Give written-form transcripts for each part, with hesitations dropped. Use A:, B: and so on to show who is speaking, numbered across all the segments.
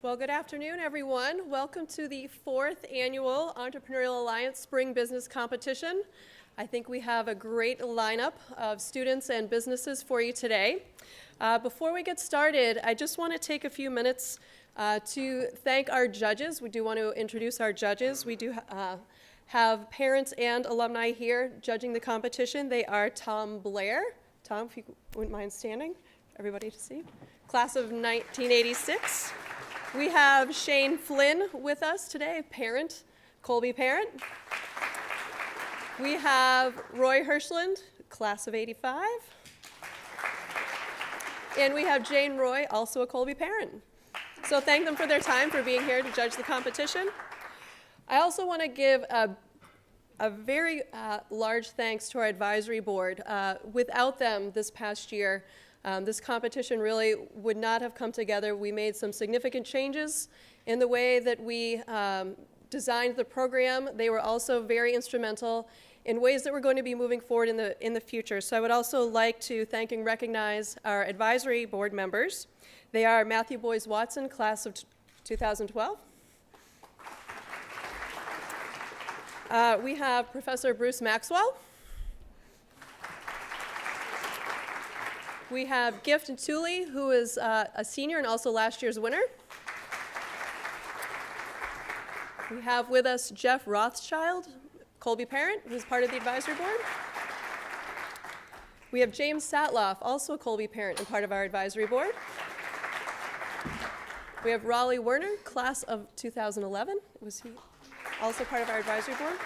A: Well, good afternoon, everyone. Welcome to the 4th Annual Entrepreneurial Alliance Spring Business Competition. I think we have a great lineup of students and businesses for you today. Before we get started, I just want to take a few minutes to thank our judges. We do want to introduce our judges. We do have parents and alumni here judging the competition. They are Tom Blair. Tom, if you wouldn't mind standing, everybody to see. Class of 1986. We have Shane Flynn with us today, parent, Colby parent. We have Roy Hirschland, class of 85. And we have Jane Roy, also a Colby parent. So thank them for their time, for being here to judge the competition. I also want to give a very large thanks to our advisory board. Without them this past year, this competition really would not have come together. We made some significant changes in the way that we designed the program. They were also very instrumental in ways that we're going to be moving forward in the future. So I would also like to thank and recognize our advisory board members. They are Matthew Boyes Watson, class of 2012. We have Professor Bruce Maxwell. We have Gift Tully, who is a senior and also last year's winner. We have with us Jeff Rothschild, Colby parent, who's part of the advisory board. We have James Satloff, also a Colby parent and part of our advisory board. We have Raleigh Werner, class of 2011. Was he also part of our advisory board?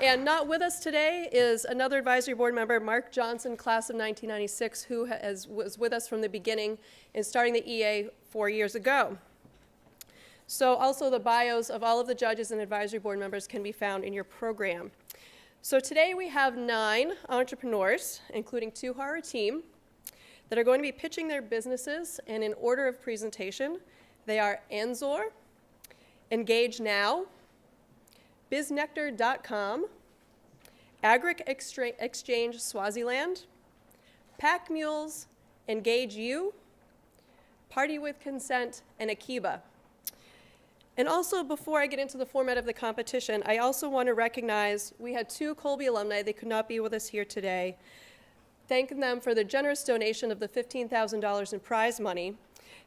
A: And not with us today is another advisory board member, Mark Johnson, class of 1996, who was with us from the beginning in starting the EA 4 years ago. So also the bios of all of the judges and advisory board members can be found in your program. So today we have 9 entrepreneurs, including 2 who are a team, that are going to be pitching their businesses, and in order of presentation, they are Anzor, Engage Now, BizNectar.com, Agric Exchange Swaziland, Pack Mules, Engage You, Party with Consent, and Akiba. And also, before I get into the format of the competition, I also want to recognize we had 2 Colby alumni. They could not be with us here today. Thanking them for their generous donation of the $15,000 in prize money.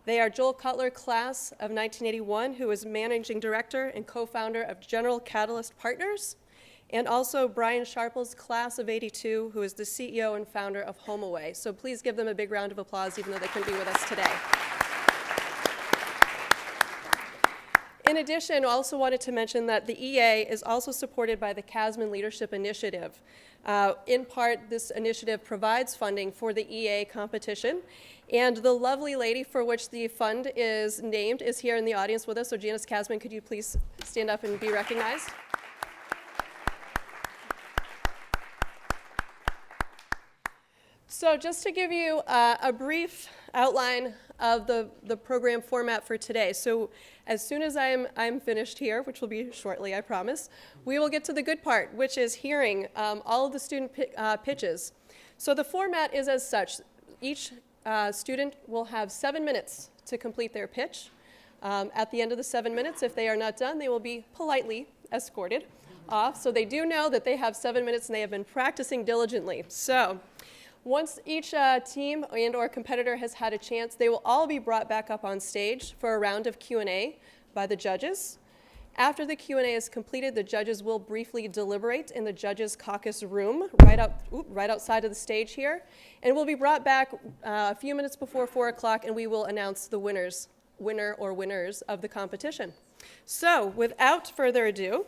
A: They are Joel Cutler, class of 1981, who is managing director and co-founder of General Catalyst Partners, and also Brian Sharples, class of 82, who is the CEO and founder of HomeAway. So please give them a big round of applause, even though they couldn't be with us today. In addition, I also wanted to mention that the EA is also supported by the Casman Leadership Initiative. In part, this initiative provides funding for the EA competition, and the lovely lady for which the fund is named is here in the audience with us. So Janice Casman, could you please stand up and be recognized? So just to give you a brief outline of the program format for today. So as soon as I'm finished here, which will be shortly, I promise, we will get to the good part, which is hearing all of the student pitches. So the format is as such. Each student will have 7 minutes to complete their pitch. At the end of the 7 minutes, if they are not done, they will be politely escorted off. So they do know that they have 7 minutes and they have been practicing diligently. So once each team and or competitor has had a chance, they will all be brought back up on stage for a round of Q&A by the judges. After the Q&A is completed, the judges will briefly deliberate in the judges' caucus room right outside of the stage here, and we'll be brought back a few minutes before 4 o'clock, and we will announce the winner or winners of the competition. So without further ado,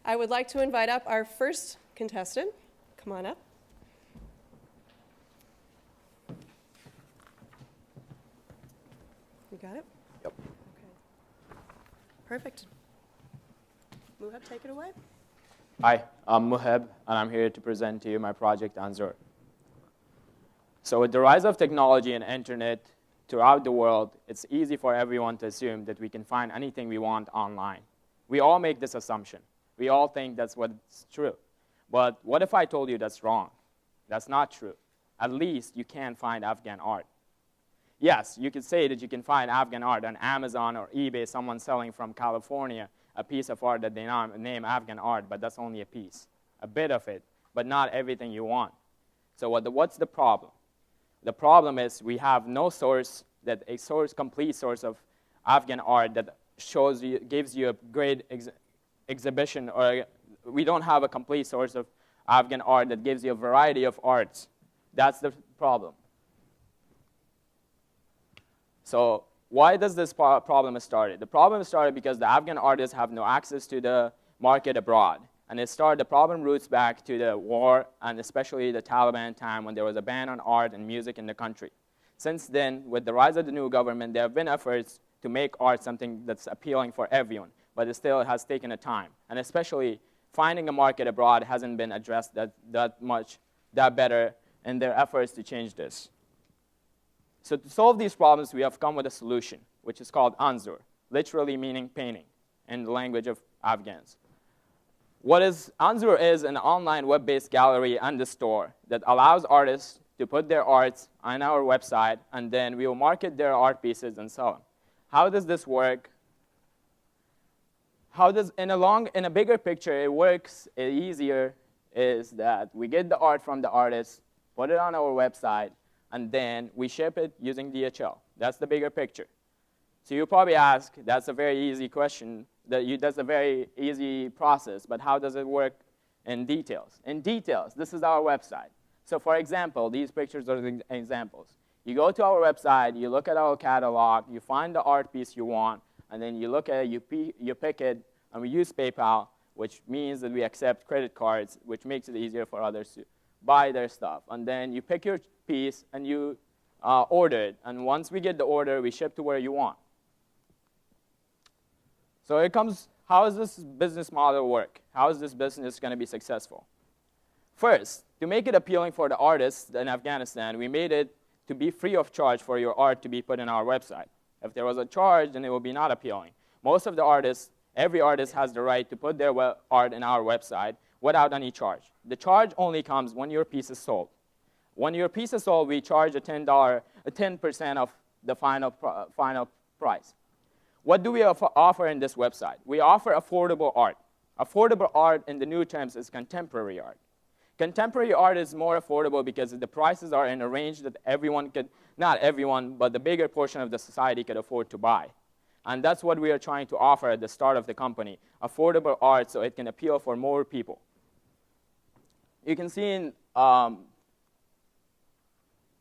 A: I would like to invite up our first contestant. Come on up. You got it?
B: Yep.
A: Okay. Perfect. Muhab, take it away.
B: Hi, I'm Muhab, and I'm here to present to you my project, Anzor. So with the rise of technology and internet throughout the world, it's easy for everyone to assume that we can find anything we want online. We all make this assumption. We all think that's what's true. But what if I told you that's wrong? That's not true. At least you can find Afghan art. Yes, you could say that you can find Afghan art on Amazon or eBay, someone selling from California a piece of art that they name Afghan art, but that's only a piece, a bit of it, but not everything you want. So what's the problem? The problem is we have no source, complete source of Afghan art that gives you a great exhibition, or we don't have a complete source of Afghan art that gives you a variety of arts. That's the problem. So why does this problem start? The problem started because the Afghan artists have no access to the market abroad. And the problem roots back to the war, and especially the Taliban time when there was a ban on art and music in the country. Since then, with the rise of the new government, there have been efforts to make art something that's appealing for everyone, but it still has taken a time. And especially finding a market abroad hasn't been addressed that better in their efforts to change this. So to solve these problems, we have come with a solution, which is called Anzur, literally meaning painting in the language of Afghans. Anzur is an online web-based gallery and a store that allows artists to put their arts on our website, and then we will market their art pieces and sell them. How does this work? In a bigger picture, it works easier is that we get the art from the artist, put it on our website, and then we ship it using DHL. That's the bigger picture. So you probably ask, that's a very easy question, that's a very easy process, but how does it work in details? In details, this is our website. So for example, these pictures are the examples. You go to our website, you look at our catalog, you find the art piece you want, and then you look at it, you pick it, and we use PayPal, which means that we accept credit cards, which makes it easier for others to buy their stuff. And then you pick your piece, and you order it. And once we get the order, we ship to where you want. So how does this business model work? How is this business going to be successful? First, to make it appealing for the artists in Afghanistan, we made it to be free of charge for your art to be put on our website. If there was a charge, then it would be not appealing. Most of the artists, every artist has the right to put their art in our website without any charge. The charge only comes when your piece is sold. When your piece is sold, we charge a 10% of the final price. What do we offer in this website? We offer affordable art. Affordable art in the new terms is contemporary art. Contemporary art is more affordable because the prices are in a range that everyone could, not everyone, but the bigger portion of the society could afford to buy. And that's what we are trying to offer at the start of the company, affordable art so it can appeal for more people. You can see in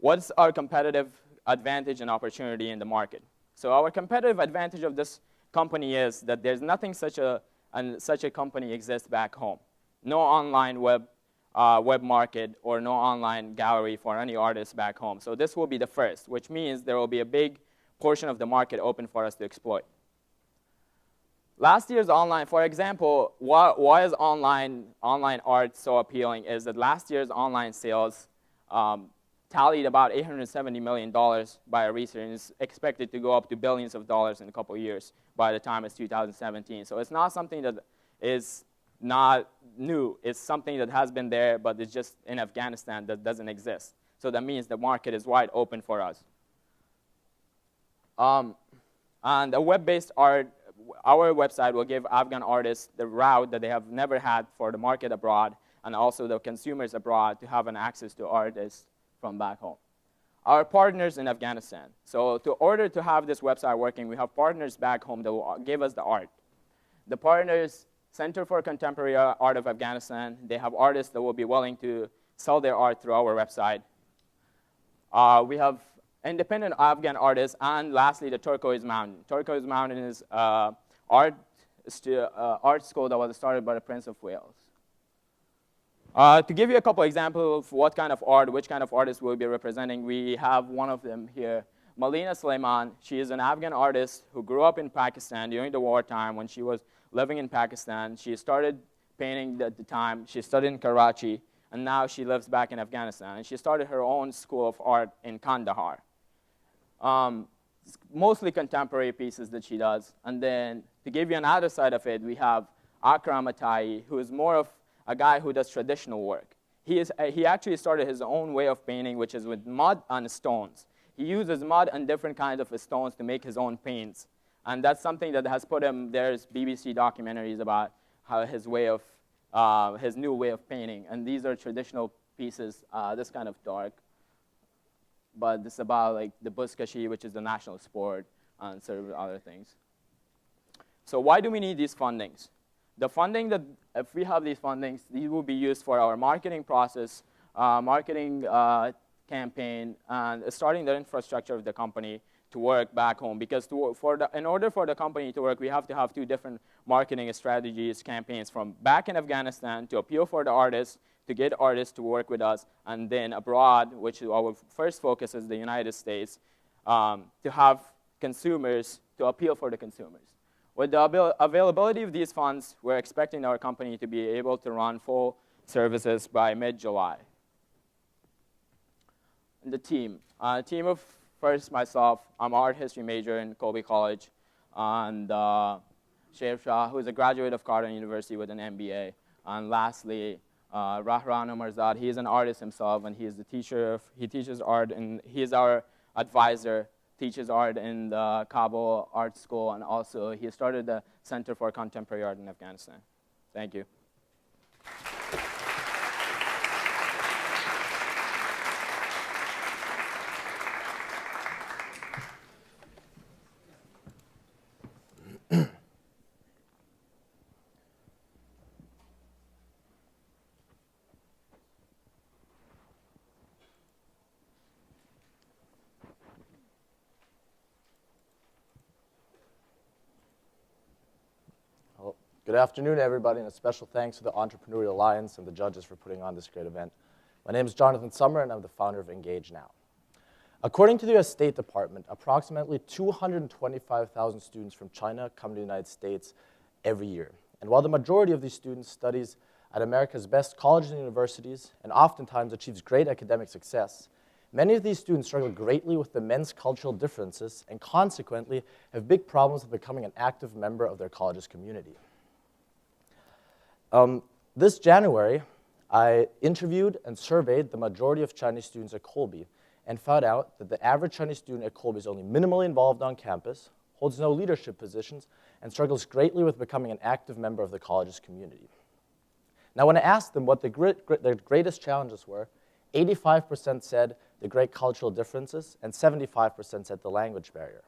B: what's our competitive advantage and opportunity in the market. So our competitive advantage of this company is that there's nothing such a company exists back home. No online web market or no online gallery for any artist back home. So this will be the first, which means there will be a big portion of the market open for us to exploit. Last year's online, for example, why is online art so appealing is that last year's online sales tallied about $870 million by a research, and is expected to go up to billions of dollars in a couple of years by the time it's 2017. So it's not something that is not new. It's something that has been there, but it's just in Afghanistan that doesn't exist. So that means the market is wide open for us. And a web-based art, our website will give Afghan artists the route that they have never had for the market abroad, and also the consumers abroad to have an access to artists from back home. Our partners in Afghanistan. So in order to have this website working, we have partners back home that will give us the art. The partners, Center for Contemporary Art of Afghanistan, they have artists that will be willing to sell their art through our website. We have independent Afghan artists, and lastly, the Turquoise Mountain. Turquoise Mountain is an art school that was started by the Prince of Wales. To give you a couple examples of what kind of art, which kind of artists we'll be representing, we have one of them here, Malina Sulaiman. She is an Afghan artist who grew up in Pakistan during the wartime. When she was living in Pakistan, she started painting at the time. She studied in Karachi, and now she lives back in Afghanistan. And she started her own school of art in Kandahar. Mostly contemporary pieces that she does. And then to give you another side of it, we have Akram Atai, who is more of a guy who does traditional work. He actually started his own way of painting, which is with mud and stones. he uses mud and different kinds of stones to make his own paints. And that's something that has put him, there's BBC documentaries about how his new way of painting. And these are traditional pieces, this kind of dark. But this is about like the buzkashi, which is the national sport, and several other things. So why do we need these fundings? The funding that, if we have these fundings, these will be used for our marketing process, marketing campaign, and starting the infrastructure of the company to work back home. Because in order for the company to work, we have to have two different marketing strategies, campaigns, from back in Afghanistan to appeal for the artists, to get artists to work with us, and then abroad, which our first focus is the United States, to have consumers, to appeal for the consumers. With the availability of these funds, we're expecting our company to be able to run full services by mid-July. The team. Team of, first, myself. I'm an art history major in Colby College. And Sher Shah, who is a graduate of Carleton University with an MBA. And lastly, Rahran Omarzad. He is an artist himself, and he is the teacher he teaches art, and he is our advisor, teaches art in the Kabul Art School, and also he started the Center for Contemporary Art in Afghanistan. Thank you.
C: Good afternoon, everybody, and a special thanks to the Entrepreneurial Alliance and the judges for putting on this great event. My name is Jonathan Summer, and I'm the founder of Engage Now. According to the U.S. State Department, approximately 225,000 students from China come to the United States every year. And while the majority of these students studies at America's best colleges and universities and oftentimes achieves great academic success, many of these students struggle greatly with immense cultural differences and consequently have big problems with becoming an active member of their college's community. This January, I interviewed and surveyed the majority of Chinese students at Colby and found out that the average Chinese student at Colby is only minimally involved on campus, holds no leadership positions, and struggles greatly with becoming an active member of the college's community. Now, when I asked them what their greatest challenges were, 85% said the great cultural differences, and 75% said the language barrier.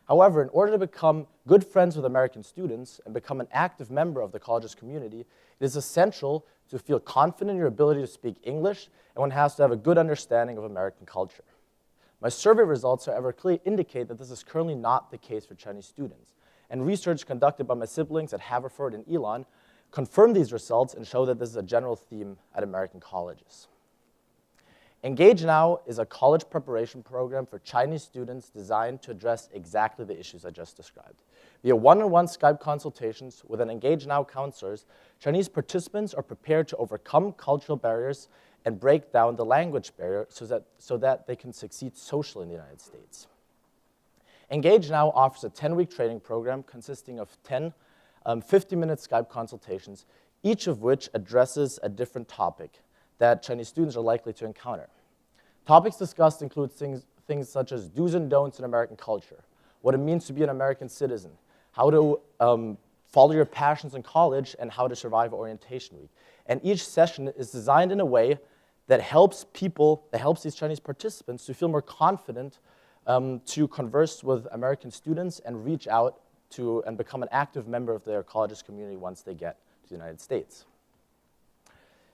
C: However, in order to become good friends with American students and become an active member of the college's community, it is essential to feel confident in your ability to speak English, and one has to have a good understanding of American culture. My survey results, however, clearly indicate that this is currently not the case for Chinese students. And research conducted by my siblings at Haverford and Elon confirm these results and show that this is a general theme at American colleges. Engage Now is a college preparation program for Chinese students designed to address exactly the issues I just described. Via one-on-one Skype consultations with an Engage Now counselors, Chinese participants are prepared to overcome cultural barriers and break down the language barrier so that they can succeed socially in the United States. Engage Now offers a 10-week training program consisting of 10 50-minute Skype consultations, each of which addresses a different topic that Chinese students are likely to encounter. Topics discussed include things such as do's and don'ts in American culture, what it means to be an American citizen, how to follow your passions in college, and how to survive orientation week. And each session is designed in a way that helps these Chinese participants to feel more confident to converse with American students and reach out to and become an active member of their college's community once they get to the United States.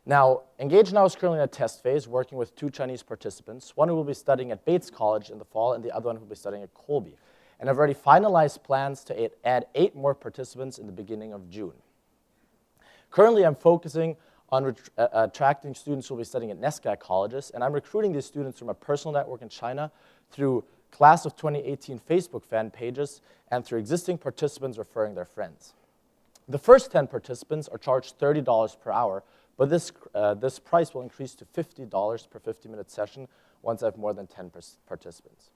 C: Now, Engage Now is currently in a test phase, working with 2 Chinese participants, one who will be studying at Bates College in the fall, and the other one who will be studying at Colby. And I've already finalized plans to add 8 more participants in the beginning of June. Currently, I'm focusing on attracting students who will be studying at NESCAC colleges, and I'm recruiting these students from a personal network in China through Class of 2018 Facebook fan pages and through existing participants referring their friends. The first 10 participants are charged $30 per hour, but this price will increase to $50 per 50-minute session once I have more than 10 participants.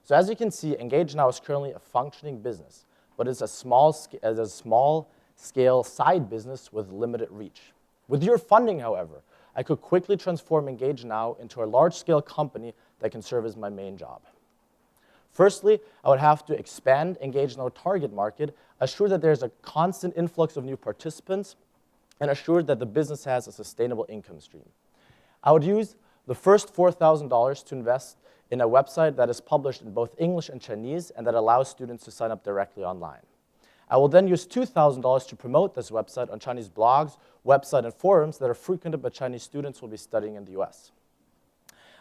C: So as you can see, Engage Now is currently a functioning business, but it's a small-scale side business with limited reach. With your funding, however, I could quickly transform Engage Now into a large-scale company that can serve as my main job. Firstly, I would have to expand Engage Now target market, assure that there's a constant influx of new participants, and assure that the business has a sustainable income stream. I would use the first $4,000 to invest in a website that is published in both English and Chinese and that allows students to sign up directly online. I will then use $2,000 to promote this website on Chinese blogs, websites, and forums that are frequented by Chinese students who will be studying in the US.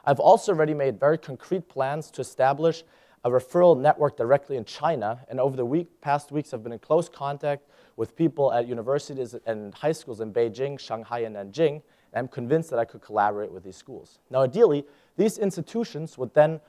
C: I've also already made very concrete plans to establish a referral network directly in China, and over the past weeks I've been in close contact with people at universities and high schools in Beijing, Shanghai, and Nanjing, and I'm convinced that I could collaborate with these schools. Now, ideally, these institutions would then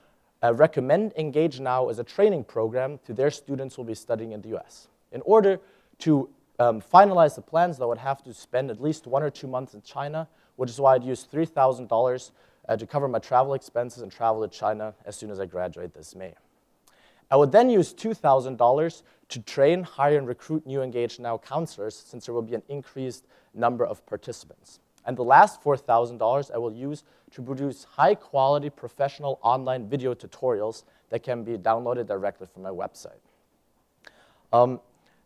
C: recommend Engage Now as a training program to their students who will be studying in the US. In order to finalize the plans, though, I would have to spend at least 1 or 2 months in China, which is why I'd use $3,000 to cover my travel expenses and travel to China as soon as I graduate this May. I would then use $2,000 to train, hire, and recruit new Engage Now counselors, since there will be an increased number of participants. And the last $4,000 I will use to produce high-quality professional online video tutorials that can be downloaded directly from my website.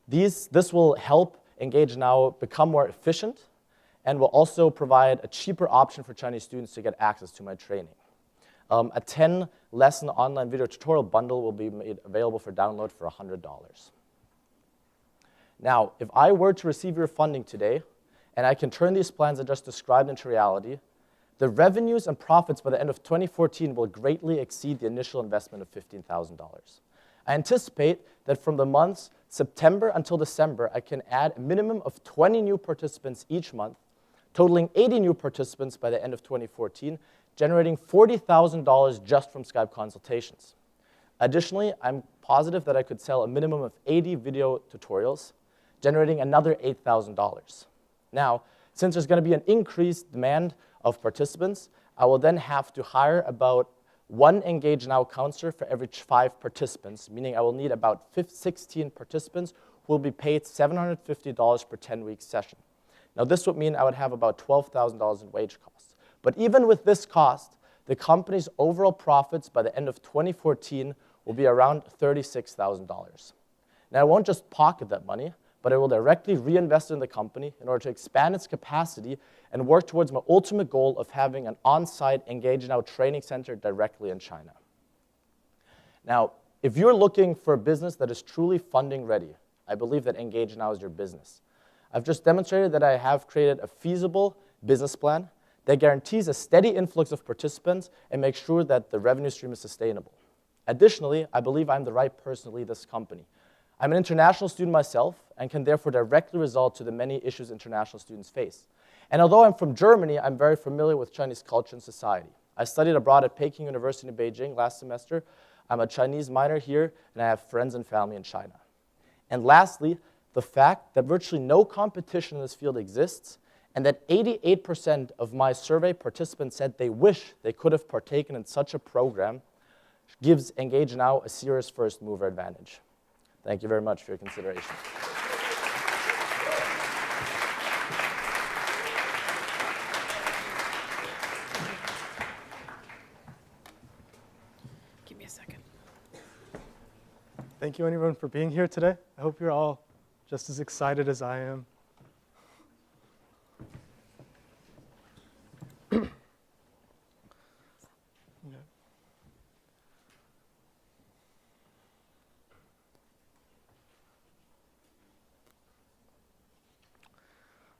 C: This will help Engage Now become more efficient and will also provide a cheaper option for Chinese students to get access to my training. A 10-lesson online video tutorial bundle will be made available for download for $100. Now, if I were to receive your funding today, and I can turn these plans I just described into reality, the revenues and profits by the end of 2014 will greatly exceed the initial investment of $15,000. I anticipate that from the months September until December, I can add a minimum of 20 new participants each month, totaling 80 new participants by the end of 2014, generating $40,000 just from Skype consultations. Additionally, I'm positive that I could sell a minimum of 80 video tutorials, generating another $8,000. Now, since there's going to be an increased demand of participants, I will then have to hire about 1 Engage Now counselor for every 5 participants, meaning I will need about 16 participants who will be paid $750 per 10-week session. Now, this would mean I would have about $12,000 in wage costs. But even with this cost, the company's overall profits by the end of 2014 will be around $36,000. Now, I won't just pocket that money, but I will directly reinvest in the company in order to expand its capacity and work towards my ultimate goal of having an on-site Engage Now training center directly in China. Now, if you're looking for a business that is truly funding ready, I believe that Engage Now is your business. I've just demonstrated that I have created a feasible business plan that guarantees a steady influx of participants and makes sure that the revenue stream is sustainable. Additionally, I believe I'm the right person to lead this company. I'm an international student myself and can therefore directly resolve to the many issues international students face. And although I'm from Germany, I'm very familiar with Chinese culture and society. I studied abroad at Peking University in Beijing last semester. I'm a Chinese minor here, and I have friends and family in China. And lastly, the fact that virtually no competition in this field exists and that 88% of my survey participants said they wish they could have partaken in such a program gives Engage Now a serious first mover advantage. Thank you very much for your consideration.
A: Give me a second.
D: Thank you, everyone, for being here today. I hope you're all just as excited as I am.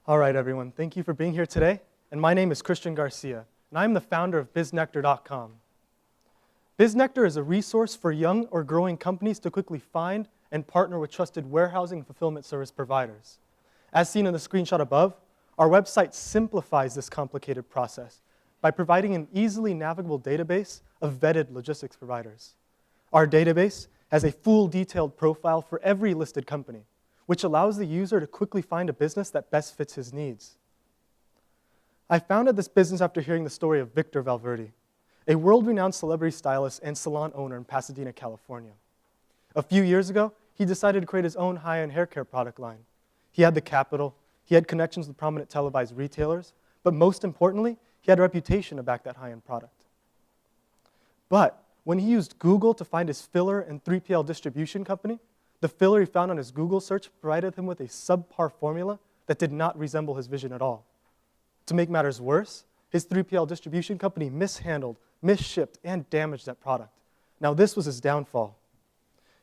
D: All right, everyone. Thank you for being here today. And my name is Christian Garcia, and I'm the founder of BizNectar.com. BizNectar is a resource for young or growing companies to quickly find and partner with trusted warehousing and fulfillment service providers. As seen in the screenshot above, our website simplifies this complicated process by providing an easily navigable database of vetted logistics providers. Our database has a full detailed profile for every listed company, which allows the user to quickly find a business that best fits his needs. I founded this business after hearing the story of Victor Valverde, a world-renowned celebrity stylist and salon owner in Pasadena, California. A few years ago, he decided to create his own high-end hair care product line. He had the capital, he had connections with prominent televised retailers, but most importantly, he had a reputation to back that high-end product. But When he used Google to find his filler and 3PL distribution company, the filler he found on his Google search provided him with a subpar formula that did not resemble his vision at all. To make matters worse, his 3PL distribution company mishandled, misshipped, and damaged that product. Now this was his downfall.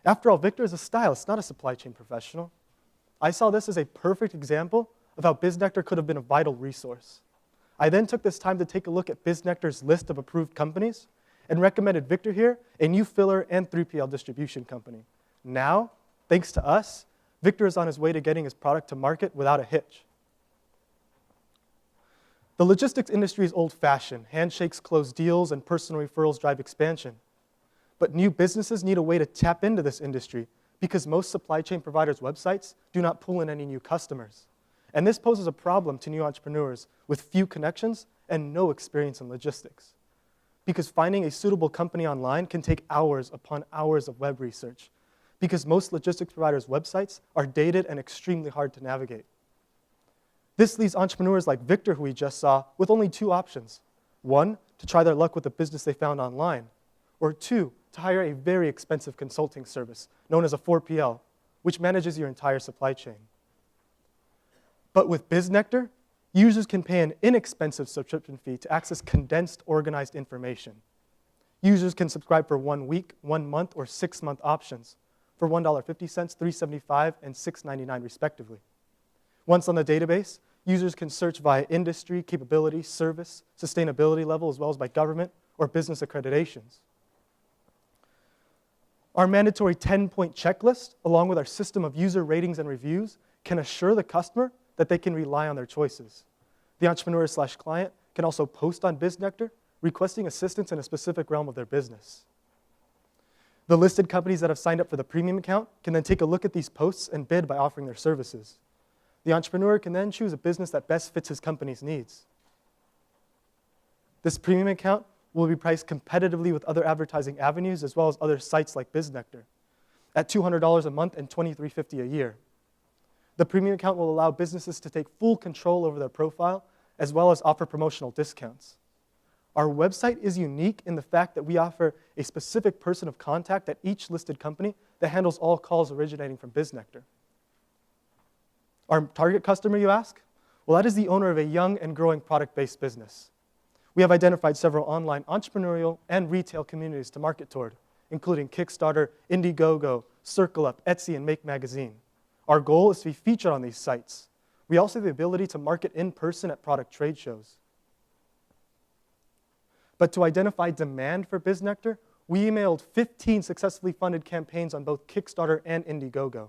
D: After all, Victor is a stylist, not a supply chain professional. I saw this as a perfect example of how BizNectar could have been a vital resource. I then took this time to take a look at BizNectar's list of approved companies and recommended Victor here a new filler and 3PL distribution company. Now, thanks to us, Victor is on his way to getting his product to market without a hitch. The logistics industry is old-fashioned. Handshakes close deals and personal referrals drive expansion. But new businesses need a way to tap into this industry because most supply chain providers' websites do not pull in any new customers. And this poses a problem to new entrepreneurs with few connections and no experience in logistics. Because finding a suitable company online can take hours upon hours of web research, because most logistics providers' websites are dated and extremely hard to navigate. This leaves entrepreneurs like Victor, who we just saw, with only two options. One, to try their luck with a business they found online. Or two, to hire a very expensive consulting service known as a 4PL, which manages your entire supply chain. But with BizNectar, users can pay an inexpensive subscription fee to access condensed, organized information. Users can subscribe for 1 week, 1 month, or 6-month options for $1.50, $3.75, and $6.99 respectively. Once on the database, users can search via industry, capability, service, sustainability level, as well as by government or business accreditations. Our mandatory 10-point checklist, along with our system of user ratings and reviews, can assure the customer that they can rely on their choices. The entrepreneur/client can also post on BizNectar, requesting assistance in a specific realm of their business. The listed companies that have signed up for the premium account can then take a look at these posts and bid by offering their services. The entrepreneur can then choose a business that best fits his company's needs. This premium account will be priced competitively with other advertising avenues as well as other sites like BizNectar at $200 a month and $23.50 a year. The premium account will allow businesses to take full control over their profile as well as offer promotional discounts. Our website is unique in the fact that we offer a specific person of contact at each listed company that handles all calls originating from BizNectar. Our target customer, you ask? Well, that is the owner of a young and growing product-based business. We have identified several online entrepreneurial and retail communities to market toward, including Kickstarter, Indiegogo, CircleUp, Etsy, and Make Magazine. Our goal is to be featured on these sites. We also have the ability to market in person at product trade shows. But to identify demand for BizNectar, we emailed 15 successfully funded campaigns on both Kickstarter and Indiegogo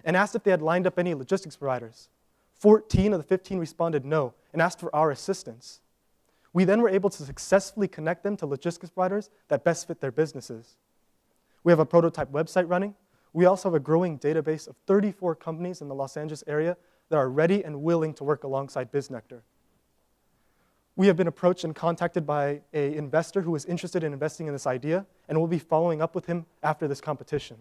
D: and asked if they had lined up any logistics providers. 14 of the 15 responded no and asked for our assistance. We then were able to successfully connect them to logistics providers that best fit their businesses. We have a prototype website running. We also have a growing database of 34 companies in the Los Angeles area that are ready and willing to work alongside BizNectar. We have been approached and contacted by an investor who is interested in investing in this idea, and we'll be following up with him after this competition.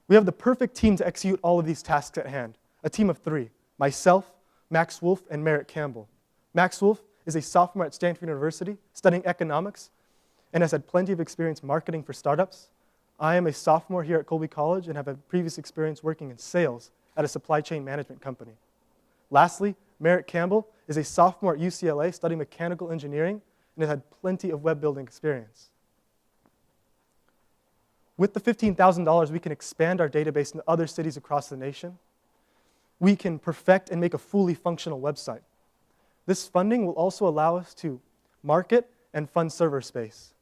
D: We have the perfect team to execute all of these tasks at hand, a team of 3, myself, Max Wolf, and Merritt Campbell. Max Wolf is a sophomore at Stanford University studying economics and has had plenty of experience marketing for startups. I am a sophomore here at Colby College and have a previous experience working in sales at a supply chain management company. Lastly, Merritt Campbell is a sophomore at UCLA studying mechanical engineering and has had plenty of web building experience. With the $15,000, we can expand our database into other cities across the nation. We can perfect and make a fully functional website. This funding will also allow us to market and fund server space.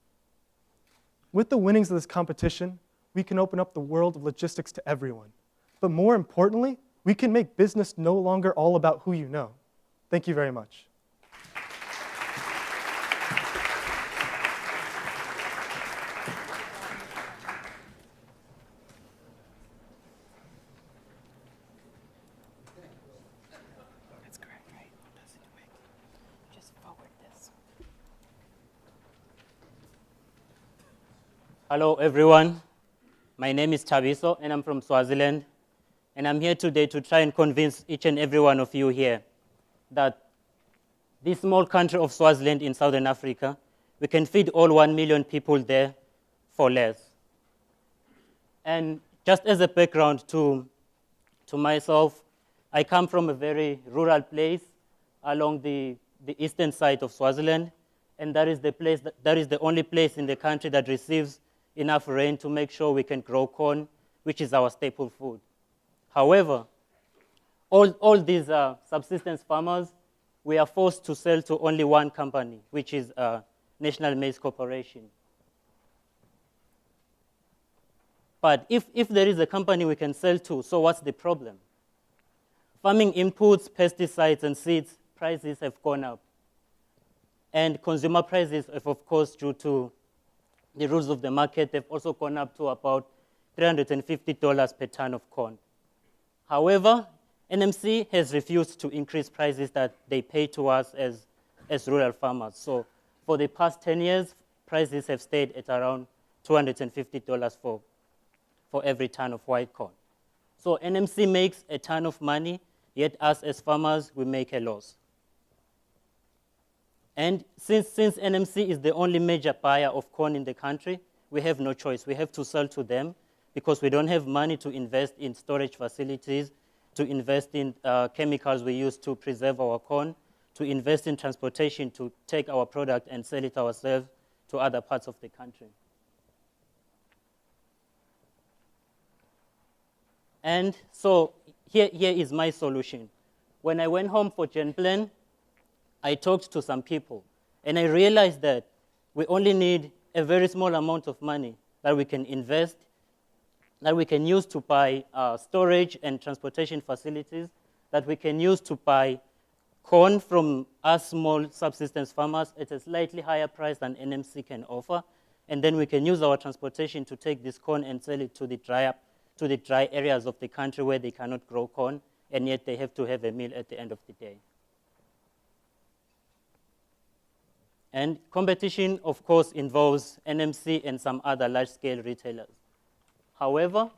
D: With the winnings of this competition, we can open up the world of logistics to everyone. But more importantly, we can make business no longer all about who you know. Thank you very much.
A: That's correct, right? Just forward this.
E: Hello, everyone. My name is Tabiso, and I'm from Swaziland. And I'm here today to try and convince each and every one of you here that this small country of Swaziland in Southern Africa, We can feed all 1 million people there for less. And just as a background to myself, I come from a very rural place along the eastern side of Swaziland, and that is the only place in the country that receives enough rain to make sure we can grow corn, which is our staple food. However, all these subsistence farmers, we are forced to sell to only one company, which is National Maize Corporation. But if there is a company we can sell to, so what's the problem? Farming inputs, pesticides, and seeds prices have gone up. And consumer prices have, of course, due to the rules of the market, they've also gone up to about $350 per ton of corn. However, NMC has refused to increase prices that they pay to us as rural farmers. So for the past 10 years, prices have stayed at around $250 for every ton of white corn. So NMC makes a ton of money, yet us as farmers, we make a loss. And since NMC is the only major buyer of corn in the country, we have no choice. We have to sell to them because we don't have money to invest in storage facilities, to invest in chemicals we use to preserve our corn, to invest in transportation to take our product and sell it ourselves to other parts of the country. And so here is my solution. When I went home for Gen Plan, I talked to some people, and I realized that we only need a very small amount of money that we can invest, that we can use to buy storage and transportation facilities, that we can use to buy corn from us small subsistence farmers at a slightly higher price than NMC can offer, and then we can use our transportation to take this corn and sell it to the dry areas of the country where they cannot grow corn, and yet they have to have a meal at the end of the day. And competition, of course, involves NMC and some other large-scale retailers. However,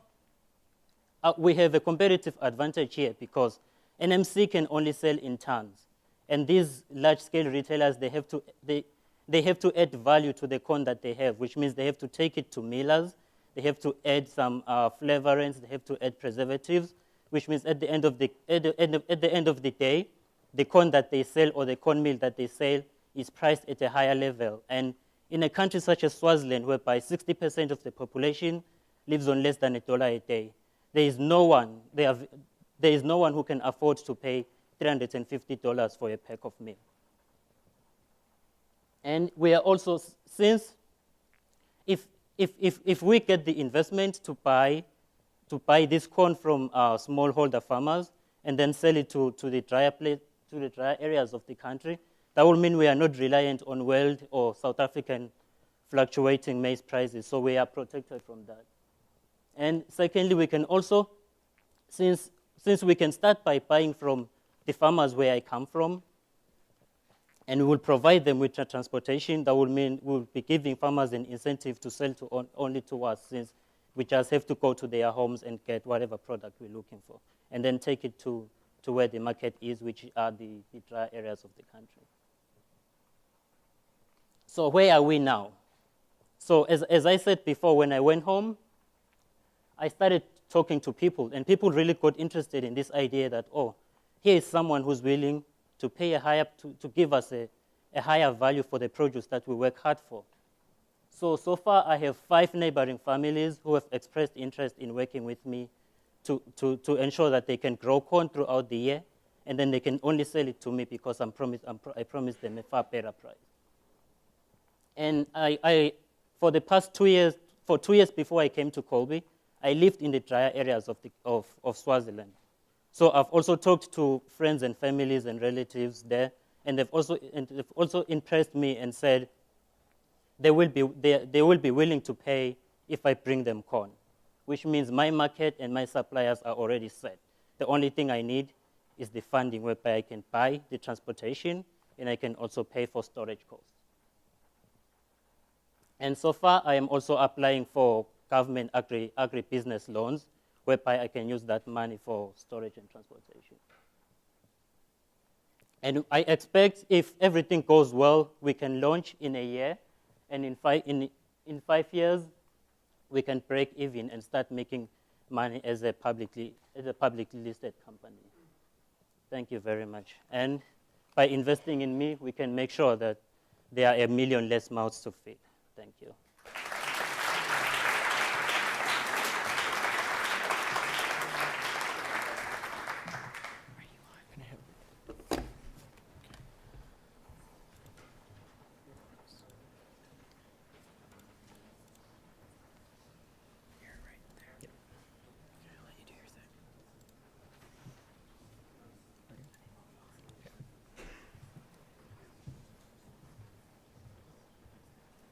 E: we have a competitive advantage here because NMC can only sell in tons. And these large-scale retailers, they have to add value to the corn that they have, which means they have to take it to millers, they have to add some flavorants, they have to add preservatives, which means at the end of the day, the corn that they sell or the corn meal that they sell is priced at a higher level. And in a country such as Swaziland, whereby 60% of the population lives on less than $1 a day, there is no one who can afford to pay $350 for a pack of meal. And we are also, since if we get the investment to buy this corn from smallholder farmers and then sell it to the drier areas of the country, that will mean we are not reliant on world or South African fluctuating maize prices, so we are protected from that. And secondly, we can also, since we can start by buying from the farmers where I come from, and we will provide them with transportation, that will mean we'll be giving farmers an incentive to sell only to us, since we just have to go to their homes and get whatever product we're looking for, and then take it to where the market is, which are the dry areas of the country. So where are we now? So as I said before, when I went home, I started talking to people, and people really got interested in this idea that, oh, here is someone who's willing to pay to give us a higher value for the produce that we work hard for. So far, I have 5 neighboring families who have expressed interest in working with me to ensure that they can grow corn throughout the year, and then they can only sell it to me because I promised them a far better price. And for the past 2 years, for 2 years before I came to Colby, I lived in the drier areas of Swaziland. So I've also talked to friends and families and relatives there, and they've also impressed me and said they will be willing to pay if I bring them corn, which means my market and my suppliers are already set. The only thing I need is the funding whereby I can buy the transportation and I can also pay for storage costs. And so far, I am also applying for government agribusiness loans, whereby I can use that money for storage and transportation. And I expect if everything goes well, we can launch in a year, And in 5 years, we can break even and start making money as a publicly listed company. Thank you very much. And by investing in me, we can make sure that there are 1 million less mouths to feed. Thank you.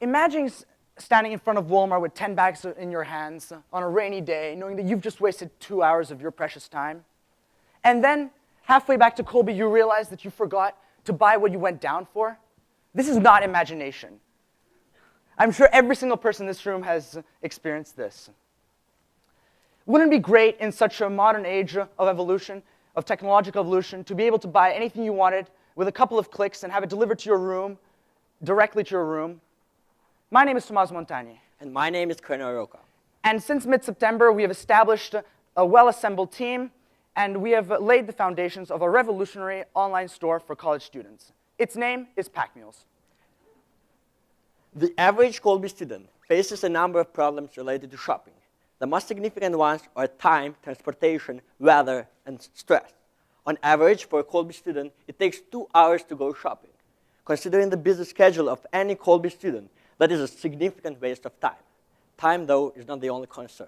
F: Imagine standing in front of Walmart with 10 bags in your hands on a rainy day, knowing that you've just wasted 2 hours of your precious time. And then, halfway back to Colby, you realize that you forgot to buy what you went down for. This is not imagination. I'm sure every single person in this room has experienced this. Wouldn't it be great in such a modern age of evolution, of technological evolution, to be able to buy anything you wanted with a couple of clicks and have it delivered to your room, directly to your room? My name is Tomas Montagni.
G: And my name is Colonel Roca.
F: And since mid-September, we have established a well-assembled team, and we have laid the foundations of a revolutionary online store for college students. Its name is Pack Mules.
G: The average Colby student faces a number of problems related to shopping. The most significant ones are time, transportation, weather, and stress. On average, for a Colby student, it takes 2 hours to go shopping. Considering the busy schedule of any Colby student, that is a significant waste of time. Time, though, is not the only concern.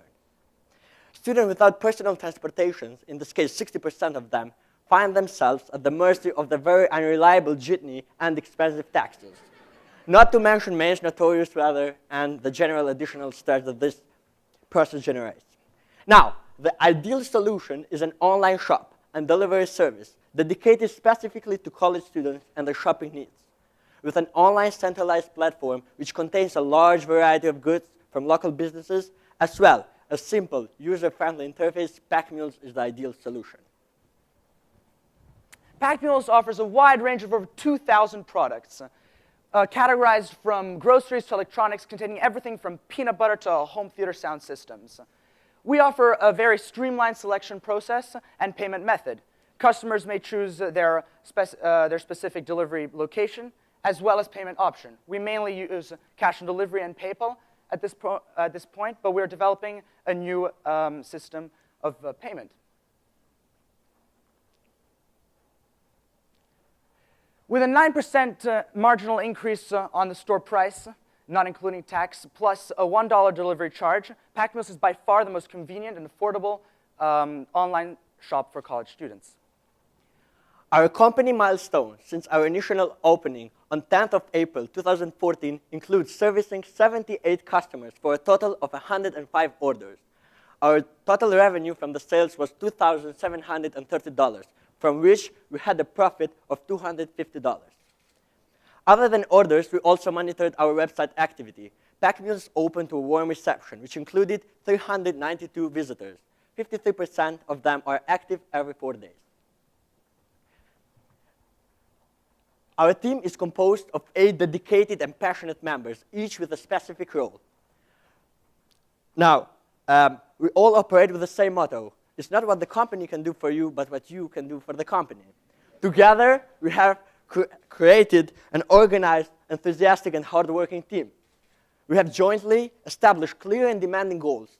G: Students without personal transportation, in this case 60% of them, find themselves at the mercy of the very unreliable jitney and expensive taxis. Not to mention Maine's notorious weather and the general additional stress that this process generates. Now, the ideal solution is an online shop and delivery service dedicated specifically to college students and their shopping needs. With an online centralized platform which contains a large variety of goods from local businesses, as well as simple, user-friendly interface, Pack Mules is the ideal solution.
F: Pack Mules offers a wide range of over 2,000 products, categorized from groceries to electronics, containing everything from peanut butter to home theater sound systems. We offer a very streamlined selection process and payment method. Customers may choose their specific delivery location, as well as payment option. We mainly use cash on delivery and PayPal at this point, but we're developing a new system of payment. With a 9% marginal increase on the store price, not including tax, plus a $1 delivery charge, Pack Mules is by far the most convenient and affordable online shop for college students.
G: Our company milestone since our initial opening on 10th of April 2014 includes servicing 78 customers for a total of 105 orders. Our total revenue from the sales was $2,730, from which we had a profit of $250. Other than orders, we also monitored our website activity. Pack Mules opened to a warm reception, which included 392 visitors. 53% of them are active every 4 days. Our team is composed of 8 dedicated and passionate members, each with a specific role. Now, we all operate with the same motto. It's not what the company can do for you, but what you can do for the company. Together, we have created an organized, enthusiastic, and hardworking team. We have jointly established clear and demanding goals.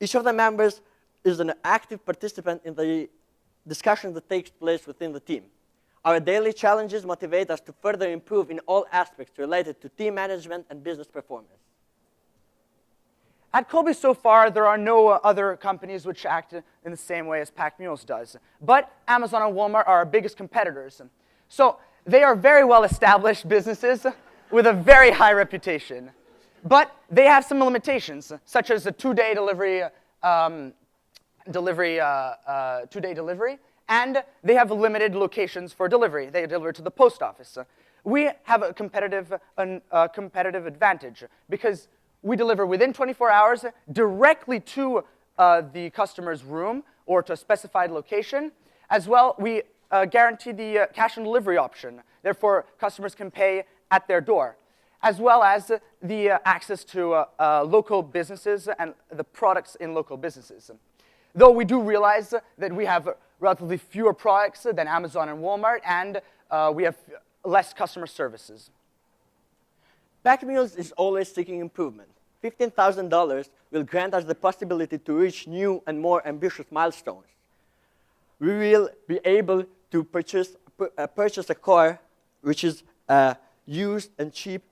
G: Each of the members is an active participant in the discussion that takes place within the team. Our daily challenges motivate us to further improve in all aspects related to team management and business performance.
F: At Colby so far, there are no other companies which act in the same way as Pack Mules does. But Amazon and Walmart are our biggest competitors. So they are very well-established businesses with a very high reputation. But they have some limitations, such as a two-day delivery, and they have limited locations for delivery. They deliver to the post office. We have a competitive advantage because we deliver within 24 hours directly to the customer's room or to a specified location. As well, we guarantee the cash on delivery option. Therefore, customers can pay at their door, as well as the access to local businesses and the products in local businesses. Though we do realize that we have relatively fewer products than Amazon and Walmart, and we have less customer services.
G: Pack Mules is always seeking improvement. $15,000 will grant us the possibility to reach new and more ambitious milestones. We will be able to purchase a car which is used and cheap,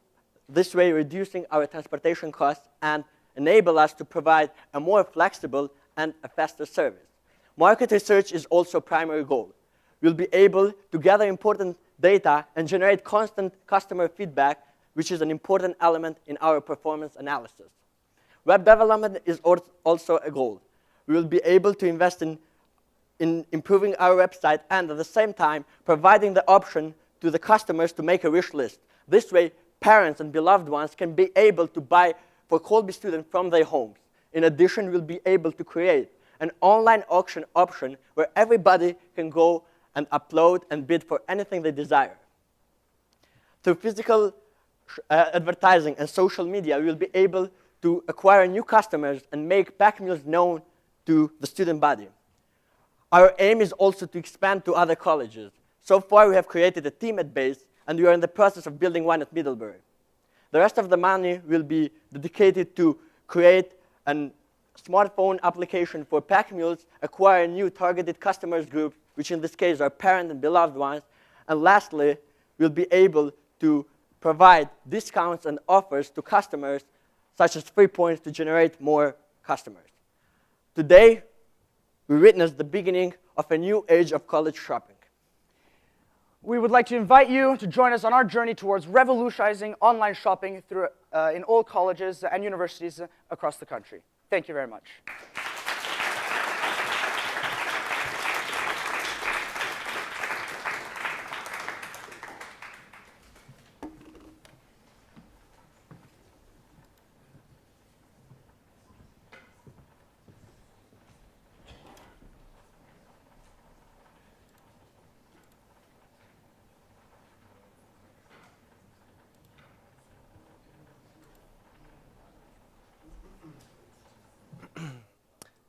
G: this way reducing our transportation costs and enable us to provide a more flexible and a faster service. Market research is also a primary goal. We'll be able to gather important data and generate constant customer feedback, which is an important element in our performance analysis. Web development is also a goal. We will be able to invest in improving our website and at the same time providing the option to the customers to make a wish list. This way, parents and beloved ones can be able to buy for Colby students from their homes. In addition, we'll be able to create an online auction option where everybody can go and upload and bid for anything they desire. Through physical advertising and social media, we will be able to acquire new customers and make Pack Mules known to the student body. Our aim is also to expand to other colleges. So far, we have created a team at Base, and we are in the process of building one at Middlebury. The rest of the money will be dedicated to create a smartphone application for Pack Mules, acquire new targeted customers groups, which in this case are parent and beloved ones, and lastly, we'll be able to provide discounts and offers to customers, such as free points to generate more customers. Today, we witnessed the beginning of a new age of college shopping.
F: We would like to invite you to join us on our journey towards revolutionizing online shopping in all colleges and universities across the country. Thank you very much.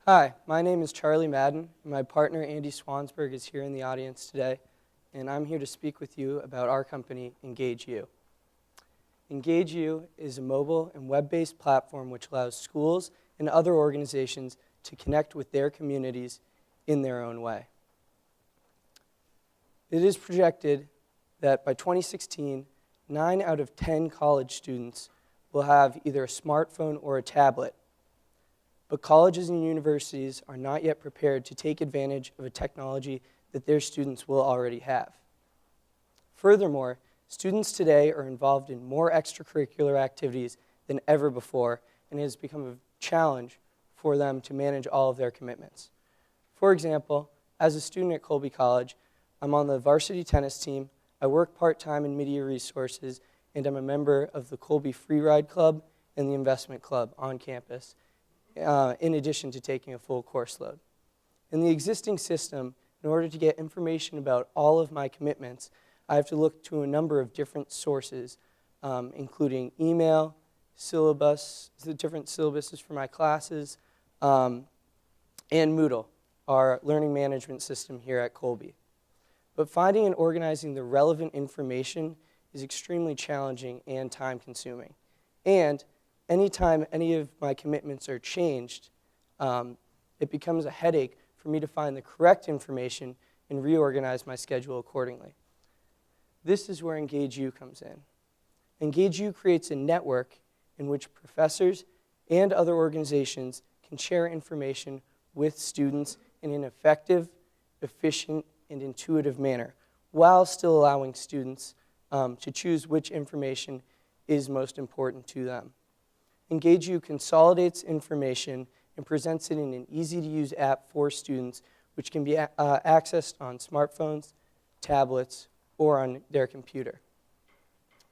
H: Hi, my name is Charlie Madden, and my partner Andy Swansberg is here in the audience today, and I'm here to speak with you about our company, EngageU. EngageU is a mobile and web-based platform which allows schools and other organizations to connect with their communities in their own way. It is projected that by 2016, 9 out of 10 college students will have either a smartphone or a tablet. But colleges and universities are not yet prepared to take advantage of a technology that their students will already have. Furthermore, students today are involved in more extracurricular activities than ever before, and it has become a challenge for them to manage all of their commitments. For example, as a student at Colby College, I'm on the varsity tennis team, I work part-time in media resources, and I'm a member of the Colby Free Ride Club and the Investment Club on campus, in addition to taking a full course load. In the existing system, in order to get information about all of my commitments, I have to look to a number of different sources, including email, syllabus, the different syllabuses for my classes, and Moodle, our learning management system here at Colby. But finding and organizing the relevant information is extremely challenging and time-consuming. And anytime any of my commitments are changed, it becomes a headache for me to find the correct information and reorganize my schedule accordingly. This is where EngageU comes in. EngageU creates a network in which professors and other organizations can share information with students in an effective, efficient, and intuitive manner, while still allowing students to choose which information is most important to them. EngageU consolidates information and presents it in an easy-to-use app for students, which can be accessed on smartphones, tablets, or on their computer.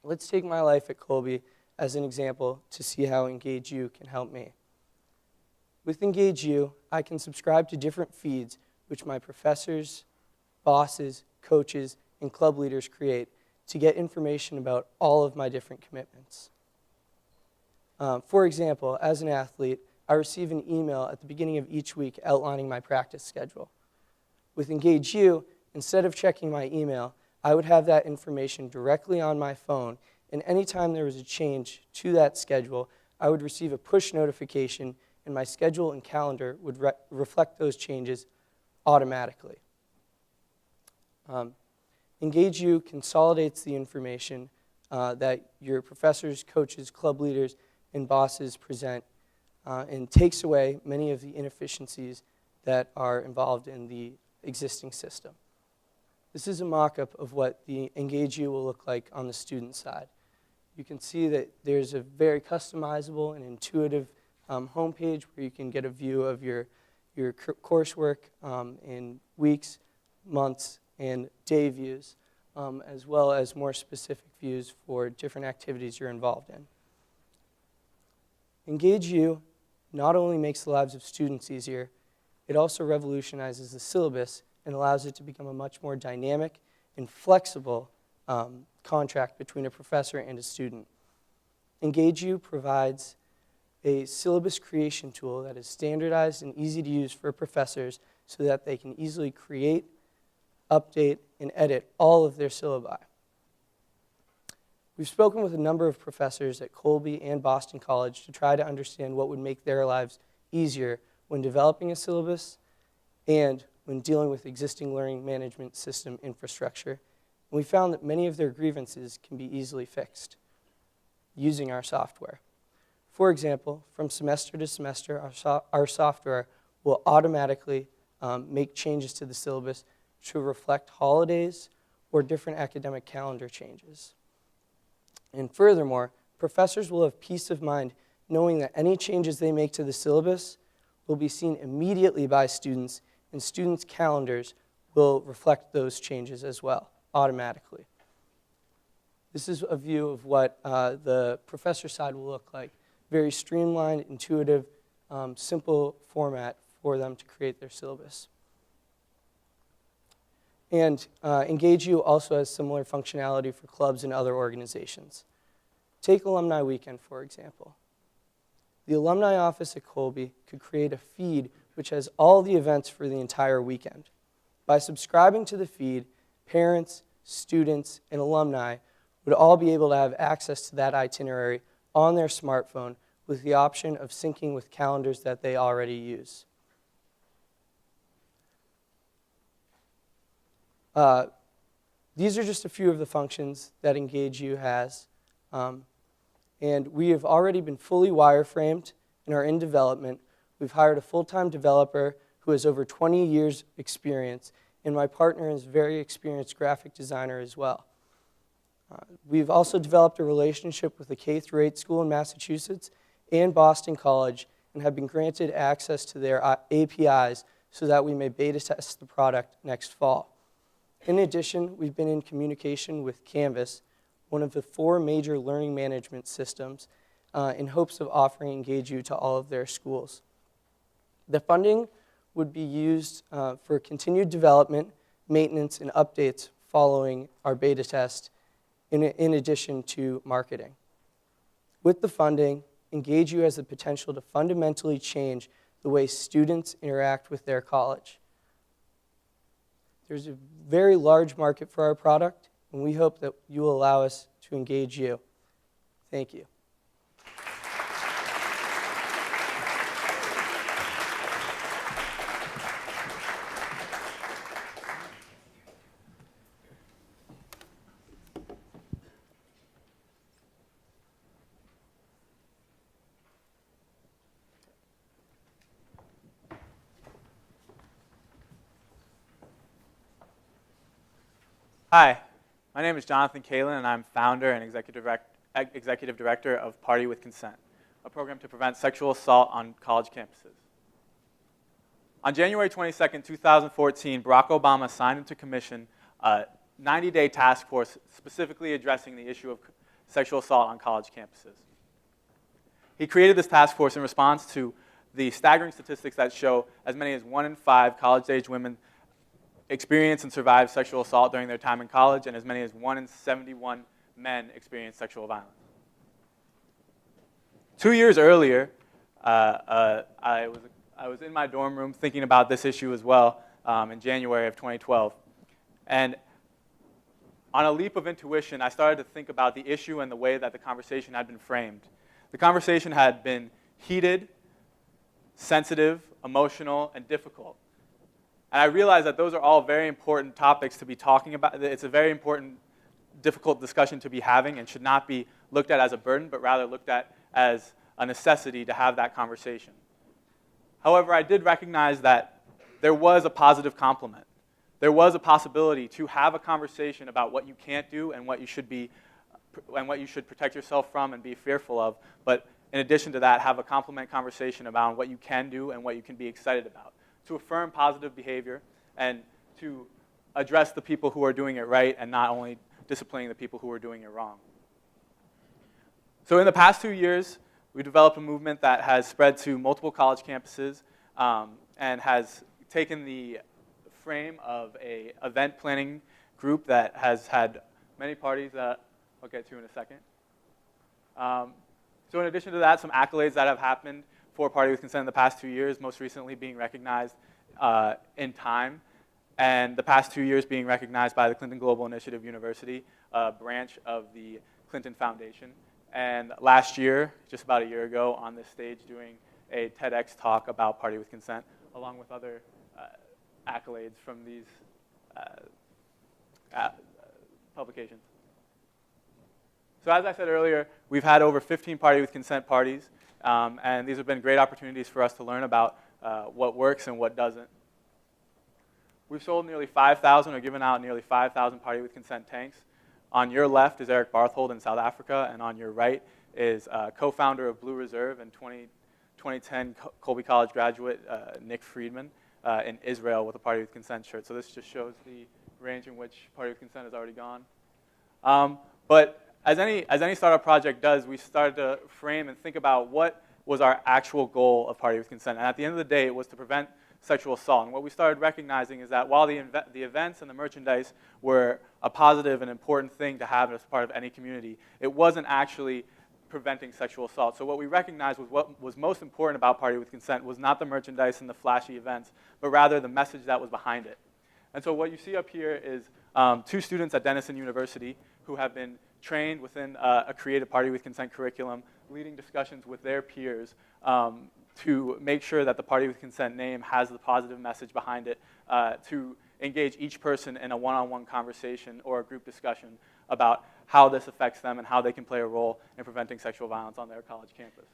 H: Let's take my life at Colby as an example to see how EngageU can help me. With Engage U, I can subscribe to different feeds which my professors, bosses, coaches, and club leaders create to get information about all of my different commitments. For example, as an athlete, I receive an email at the beginning of each week outlining my practice schedule. With Engage U, instead of checking my email, I would have that information directly on my phone, and anytime there was a change to that schedule, I would receive a push notification, and my schedule and calendar would reflect those changes automatically. Engage U consolidates the information that your professors, coaches, club leaders, and bosses present and takes away many of the inefficiencies that are involved in the existing system. This is a mock-up of what the Engage U will look like on the student side. You can see that there's a very customizable and intuitive homepage where you can get a view of your coursework in weeks, months, and day views, as well as more specific views for different activities you're involved in. Engage U not only makes the lives of students easier, it also revolutionizes the syllabus and allows it to become a much more dynamic and flexible contract between a professor and a student. Engage U provides a syllabus creation tool that is standardized and easy to use for professors so that they can easily create, update, and edit all of their syllabi. We've spoken with a number of professors at Colby and Boston College to try to understand what would make their lives easier when developing a syllabus and when dealing with existing learning management system infrastructure. And we found that many of their grievances can be easily fixed using our software. For example, from semester to semester, our software will automatically make changes to the syllabus to reflect holidays or different academic calendar changes. And furthermore, professors will have peace of mind knowing that any changes they make to the syllabus will be seen immediately by students, and students' calendars will reflect those changes as well, automatically. This is a view of what the professor side will look like. Very streamlined, intuitive, simple format for them to create their syllabus. And Engage U also has similar functionality for clubs and other organizations. Take Alumni Weekend, for example. The alumni office at Colby could create a feed which has all the events for the entire weekend. By subscribing to the feed, parents, students, and alumni would all be able to have access to that itinerary on their smartphone with the option of syncing with calendars that they already use. These are just a few of the functions that Engage U has. And we have already been fully wireframed and are in development. We've hired a full-time developer who has over 20 years experience, and my partner is a very experienced graphic designer as well. We've also developed a relationship with the K-8 school in Massachusetts and Boston College and have been granted access to their APIs so that we may beta test the product next fall. In addition, we've been in communication with Canvas, one of the 4 major learning management systems, in hopes of offering Engage U to all of their schools. The funding would be used for continued development, maintenance, and updates following our beta test, in addition to marketing. With the funding, Engage U has the potential to fundamentally change the way students interact with their college. There's a very large market for our product, and we hope that you will allow us to engage you. Thank you.
I: Hi, my name is Jonathan Kalin, and I'm founder and executive director of Party with Consent, a program to prevent sexual assault on college campuses. On January 22nd, 2014, Barack Obama signed into commission a 90-day task force specifically addressing the issue of sexual assault on college campuses. He created this task force in response to the staggering statistics that show as many as 1 in 5 college-age women experience and survive sexual assault during their time in college, and as many as 1 in 71 men experience sexual violence. 2 years earlier, I was in my dorm room thinking about this issue as well in January of 2012. And on a leap of intuition, I started to think about the issue and the way that the conversation had been framed. The conversation had been heated, sensitive, emotional, and difficult. And I realized that those are all very important topics to be talking about. It's a very important, difficult discussion to be having and should not be looked at as a burden, but rather looked at as a necessity to have that conversation. However, I did recognize that there was a positive complement. There was a possibility to have a conversation about what you can't do and what you should protect yourself from and be fearful of, but in addition to that, have a complement conversation about what you can do and what you can be excited about, to affirm positive behavior and to address the people who are doing it right and not only disciplining the people who are doing it wrong. So in the past 2 years, we developed a movement that has spread to multiple college campuses and has taken the frame of an event planning group that has had many parties that I'll get to in a second. So in addition to that, some accolades that have happened for Party with Consent in the past 2 years, most recently being recognized in Time, and the past 2 years being recognized by the Clinton Global Initiative University, a branch of the Clinton Foundation. And last year, just about a year ago, on this stage doing a TEDx talk about Party with Consent, along with other accolades from these publications. So as I said earlier, we've had over 15 Party with Consent parties, and these have been great opportunities for us to learn about what works and what doesn't. We've sold nearly 5,000 or given out nearly 5,000 Party with Consent tanks. On your left is Eric Barthold in South Africa, and on your right is co-founder of Blue Reserve and 2010 Colby College graduate Nick Friedman in Israel with a Party with Consent shirt. So this just shows the range in which Party with Consent has already gone. But as any startup project does, we started to frame and think about what was our actual goal of Party with Consent. And at the end of the day, it was to prevent sexual assault. And what we started recognizing is that while the events and the merchandise were a positive and important thing to have as part of any community, it wasn't actually preventing sexual assault. So what we recognized was what was most important about Party with Consent was not the merchandise and the flashy events, but rather the message that was behind it. And so what you see up here is 2 students at Denison University who have been trained within a creative Party with Consent curriculum, leading discussions with their peers to make sure that the Party with Consent name has the positive message behind it, to engage each person in a one-on-one conversation or a group discussion about how this affects them and how they can play a role in preventing sexual violence on their college campus.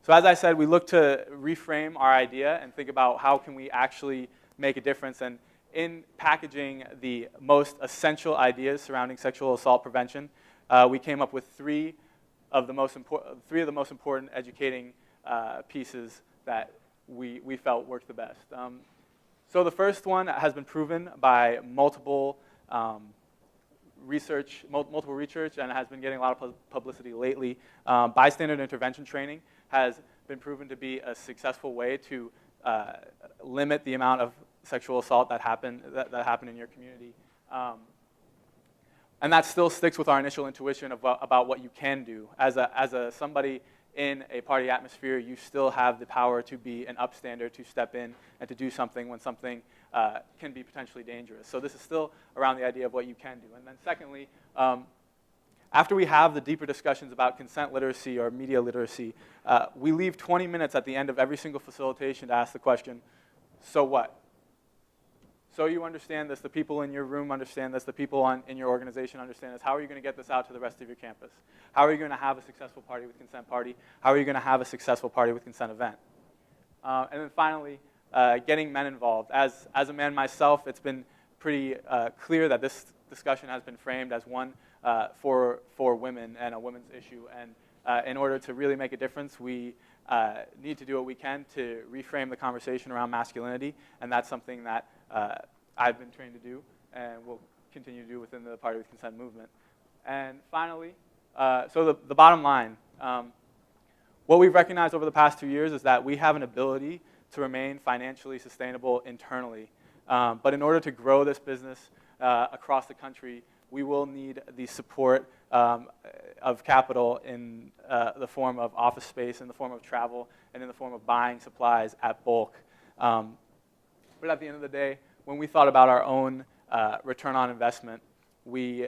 I: So as I said, we look to reframe our idea and think about how can we actually make a difference. And in packaging the most essential ideas surrounding sexual assault prevention, we came up with three of the most important educating pieces that we felt worked the best. So the first one has been proven by multiple research, and has been getting a lot of publicity lately. Bystander intervention training has been proven to be a successful way to limit the amount of sexual assault that happen in your community. And that still sticks with our initial intuition about what you can do. As somebody in a party atmosphere, you still have the power to be an upstander, to step in and to do something when something can be potentially dangerous. So this is still around the idea of what you can do. And then secondly, after we have the deeper discussions about consent literacy or media literacy, we leave 20 minutes at the end of every single facilitation to ask the question, so what? So you understand this, the people in your room understand this, the people in your organization understand this. How are you going to get this out to the rest of your campus? How are you going to have a successful Party with Consent party? How are you going to have a successful Party with Consent event? And then finally, getting men involved. As a man myself, it's been pretty clear that this discussion has been framed as one for women and a women's issue. And in order to really make a difference, we need to do what we can to reframe the conversation around masculinity, and that's something that I've been trained to do and will continue to do within the Party with Consent movement. And finally, so the bottom line, What we've recognized over the past 2 years is that we have an ability to remain financially sustainable internally. But in order to grow this business across the country, we will need the support of capital in the form of office space, in the form of travel, and in the form of buying supplies at bulk. But at the end of the day, when we thought about our own return on investment, we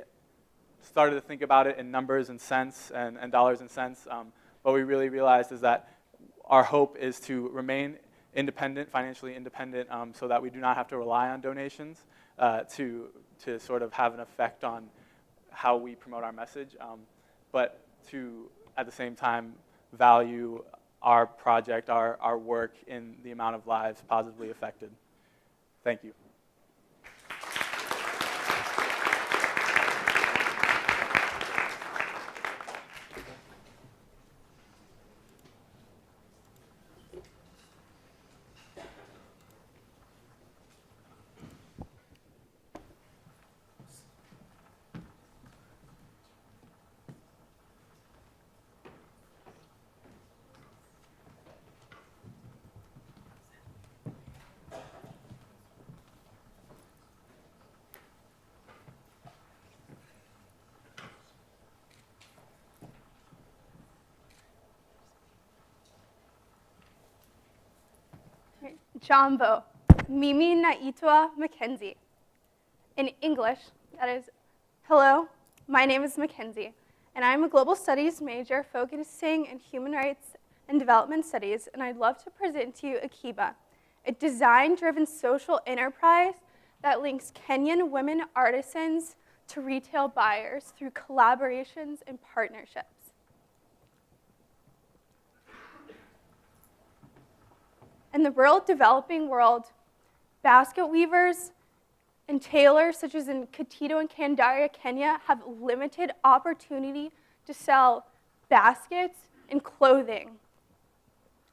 I: started to think about it in numbers and cents and dollars and cents. What we really realized is that our hope is to remain independent, financially independent, so that we do not have to rely on donations to sort of have an effect on how we promote our message, but to, at the same time, value our project, our work in the amount of lives positively affected. Thank you.
J: Jambo, Mimi Naitwa Mackenzie. In English, that is, hello, my name is Mackenzie, and I'm a global studies major focusing in human rights and development studies, and I'd love to present to you Akiba, a design-driven social enterprise that links Kenyan women artisans to retail buyers through collaborations and partnerships. In the rural developing world, basket weavers and tailors, such as in Katito and Kandaria, Kenya, have limited opportunity to sell baskets and clothing.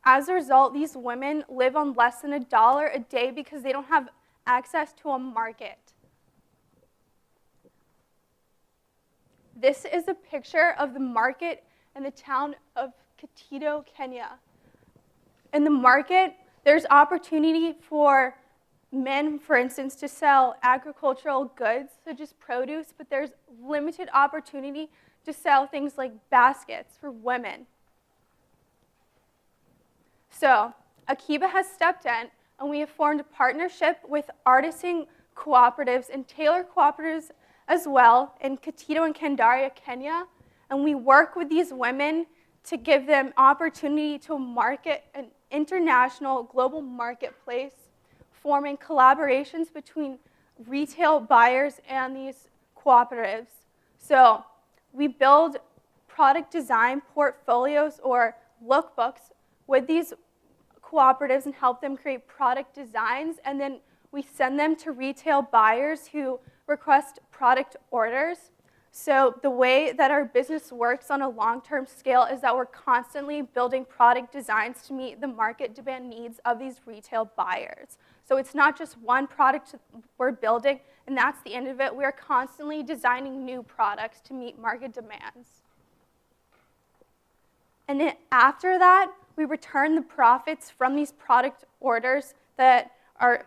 J: As a result, these women live on less than $1 a day because they don't have access to a market. This is a picture of the market in the town of Katito, Kenya. In the market, there's opportunity for men, for instance, to sell agricultural goods, such as produce, but there's limited opportunity to sell things like baskets for women. So Akiba has stepped in, and we have formed a partnership with artisan cooperatives and tailor cooperatives as well in Katito and Kandaria, Kenya, and we work with these women to give them opportunity to market an international global marketplace, forming collaborations between retail buyers and these cooperatives. So we build product design portfolios or lookbooks with these cooperatives and help them create product designs, and then we send them to retail buyers who request product orders. So the way that our business works on a long-term scale is that we're constantly building product designs to meet the market demand needs of these retail buyers. So it's not just one product we're building, and that's the end of it. We're constantly designing new products to meet market demands. And then after that, we return the profits from these product orders that are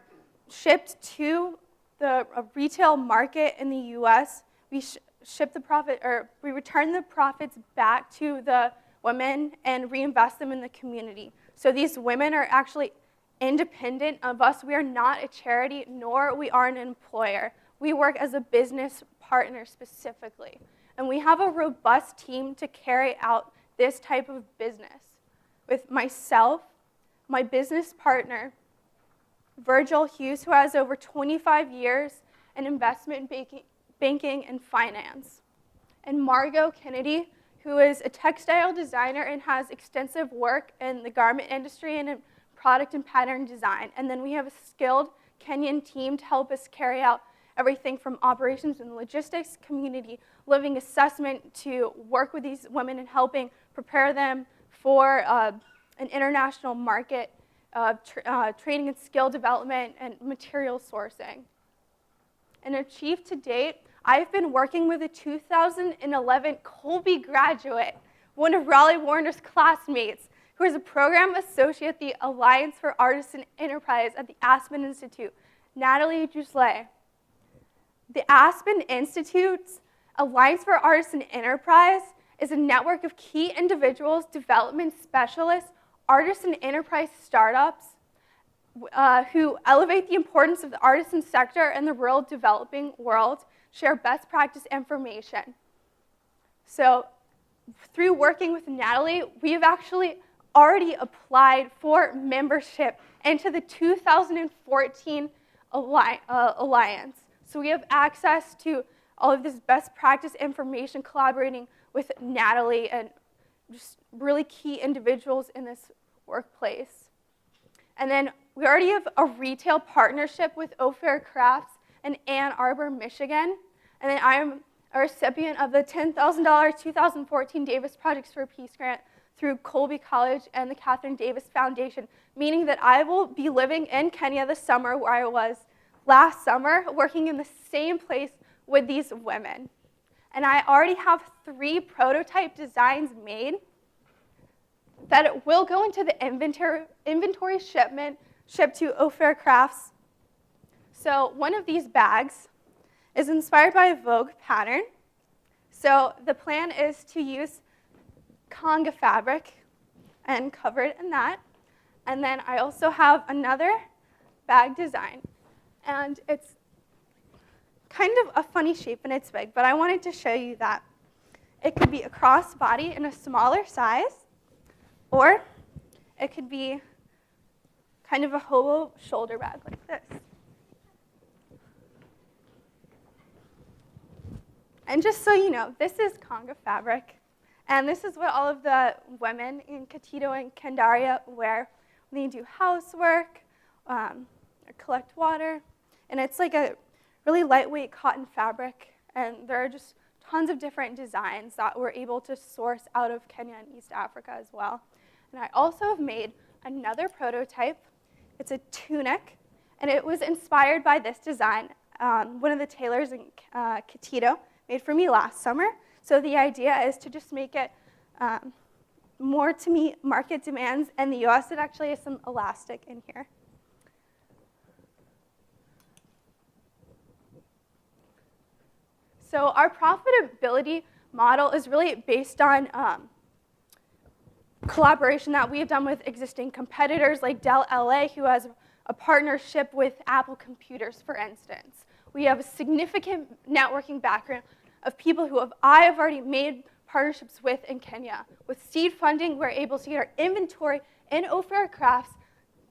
J: shipped to the retail market in the US. We return the profits back to the women and reinvest them in the community. So these women are actually independent of us. We are not a charity, nor we are an employer. We work as a business partner specifically. And we have a robust team to carry out this type of business. With myself, my business partner, Virgil Hughes, who has over 25 years in investment banking and finance, and Margot Kennedy, who is a textile designer and has extensive work in the garment industry and in product and pattern design. And then we have a skilled Kenyan team to help us carry out everything from operations and logistics, community living assessment, to work with these women and helping prepare them for an international market, training and skill development, and material sourcing. And achieved to date, I've been working with a 2011 Colby graduate one of Raleigh Warner's classmates, who is a program associate at the Alliance for Artists and Enterprise at the Aspen Institute, Natalie Dusselet. The Aspen Institute's Alliance for Artists and Enterprise is a network of key individuals, development specialists, artists and enterprise startups who elevate the importance of the artisan sector in the rural developing world, share best practice information. So through working with Natalie, we have actually already applied for membership into the 2014 Alliance. So we have access to all of this best practice information, collaborating with Natalie and just really key individuals in this workplace. And then we already have a retail partnership with O'Fair Crafts in Ann Arbor, Michigan. And then I am a recipient of the $10,000 2014 Davis Projects for Peace grant through Colby College and the Catherine Davis Foundation, meaning that I will be living in Kenya this summer, where I was last summer, working in the same place with these women. And I already have 3 prototype designs made that will go into the inventory shipment shipped to O'Fair Crafts. So one of these bags is inspired by a Vogue pattern. So the plan is to use conga fabric and cover it in that. And then I also have another bag design. And it's kind of a funny shape and it's big, but I wanted to show you that it could be a crossbody in a smaller size, or it could be kind of a hobo shoulder bag like this. And just so you know, this is conga fabric, and this is what all of the women in Katito and Candaria wear when they do housework, or collect water. And it's like a really lightweight cotton fabric, and there are just tons of different designs that we're able to source out of Kenya and East Africa as well. And I also have made another prototype. It's a tunic, and it was inspired by this design. One of the tailors in Katito made for me last summer. So the idea is to just make it more to meet market demands. In the US, it actually has some elastic in here. So our profitability model is really based on collaboration that we have done with existing competitors like Dell LA, who has a partnership with Apple Computers, for instance. We have a significant networking background of people who I have already made partnerships with in Kenya. With seed funding, we're able to get our inventory in O'Fair Crafts,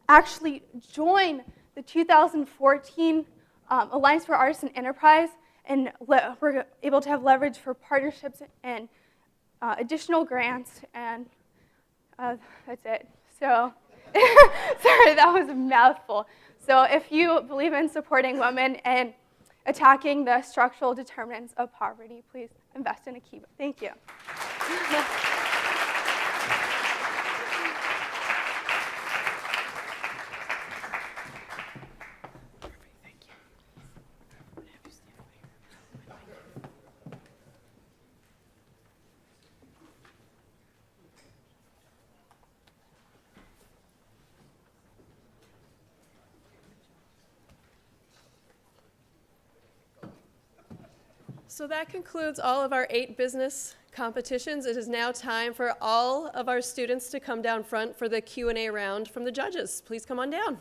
J: actually join the 2014 Alliance for Artists and Enterprise, and we're able to have leverage for partnerships and additional grants, and that's it. So, sorry, that was a mouthful. So if you believe in supporting women and attacking the structural determinants of poverty, please invest in Akiba. Thank you.
A: So that concludes all of our 8 business competitions. It is now time for all of our students to come down front for the Q&A round from the judges. Please come on down.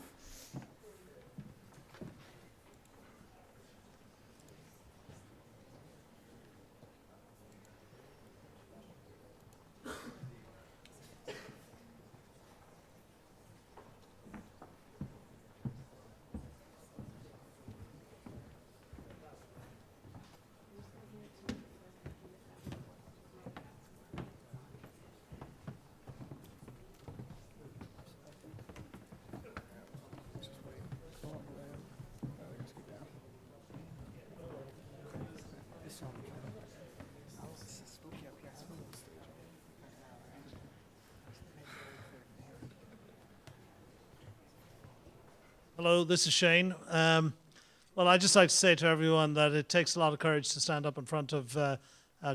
K: Hello, this is Shane. Well, I'd just like to say to everyone that it takes a lot of courage to stand up in front of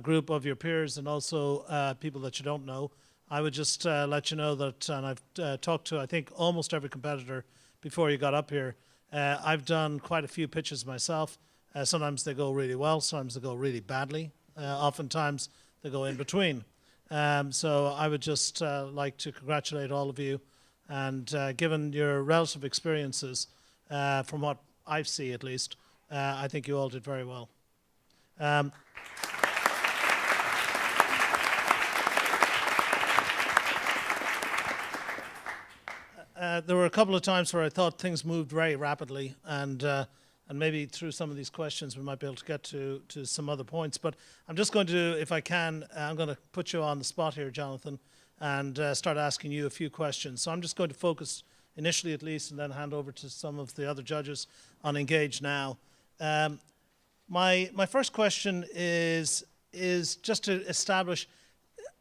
K: group of your peers and also people that you don't know. I would just let you know that, and I've talked to, I think, almost every competitor before you got up here. I've done quite a few pitches myself. Sometimes they go really well, sometimes they go really badly. Oftentimes they go in between. So I would just like to congratulate all of you. And given your relative experiences, from what I see at least, I think you all did very well. There were a couple of times where I thought things moved very rapidly, and maybe through some of these questions we might be able to get to some other points. But I'm just going to, if I can, I'm going to put you on the spot here, Jonathan, and start asking you a few questions. So I'm just going to focus initially at least, and then hand over to some of the other judges on Engage Now. My first question is just to establish,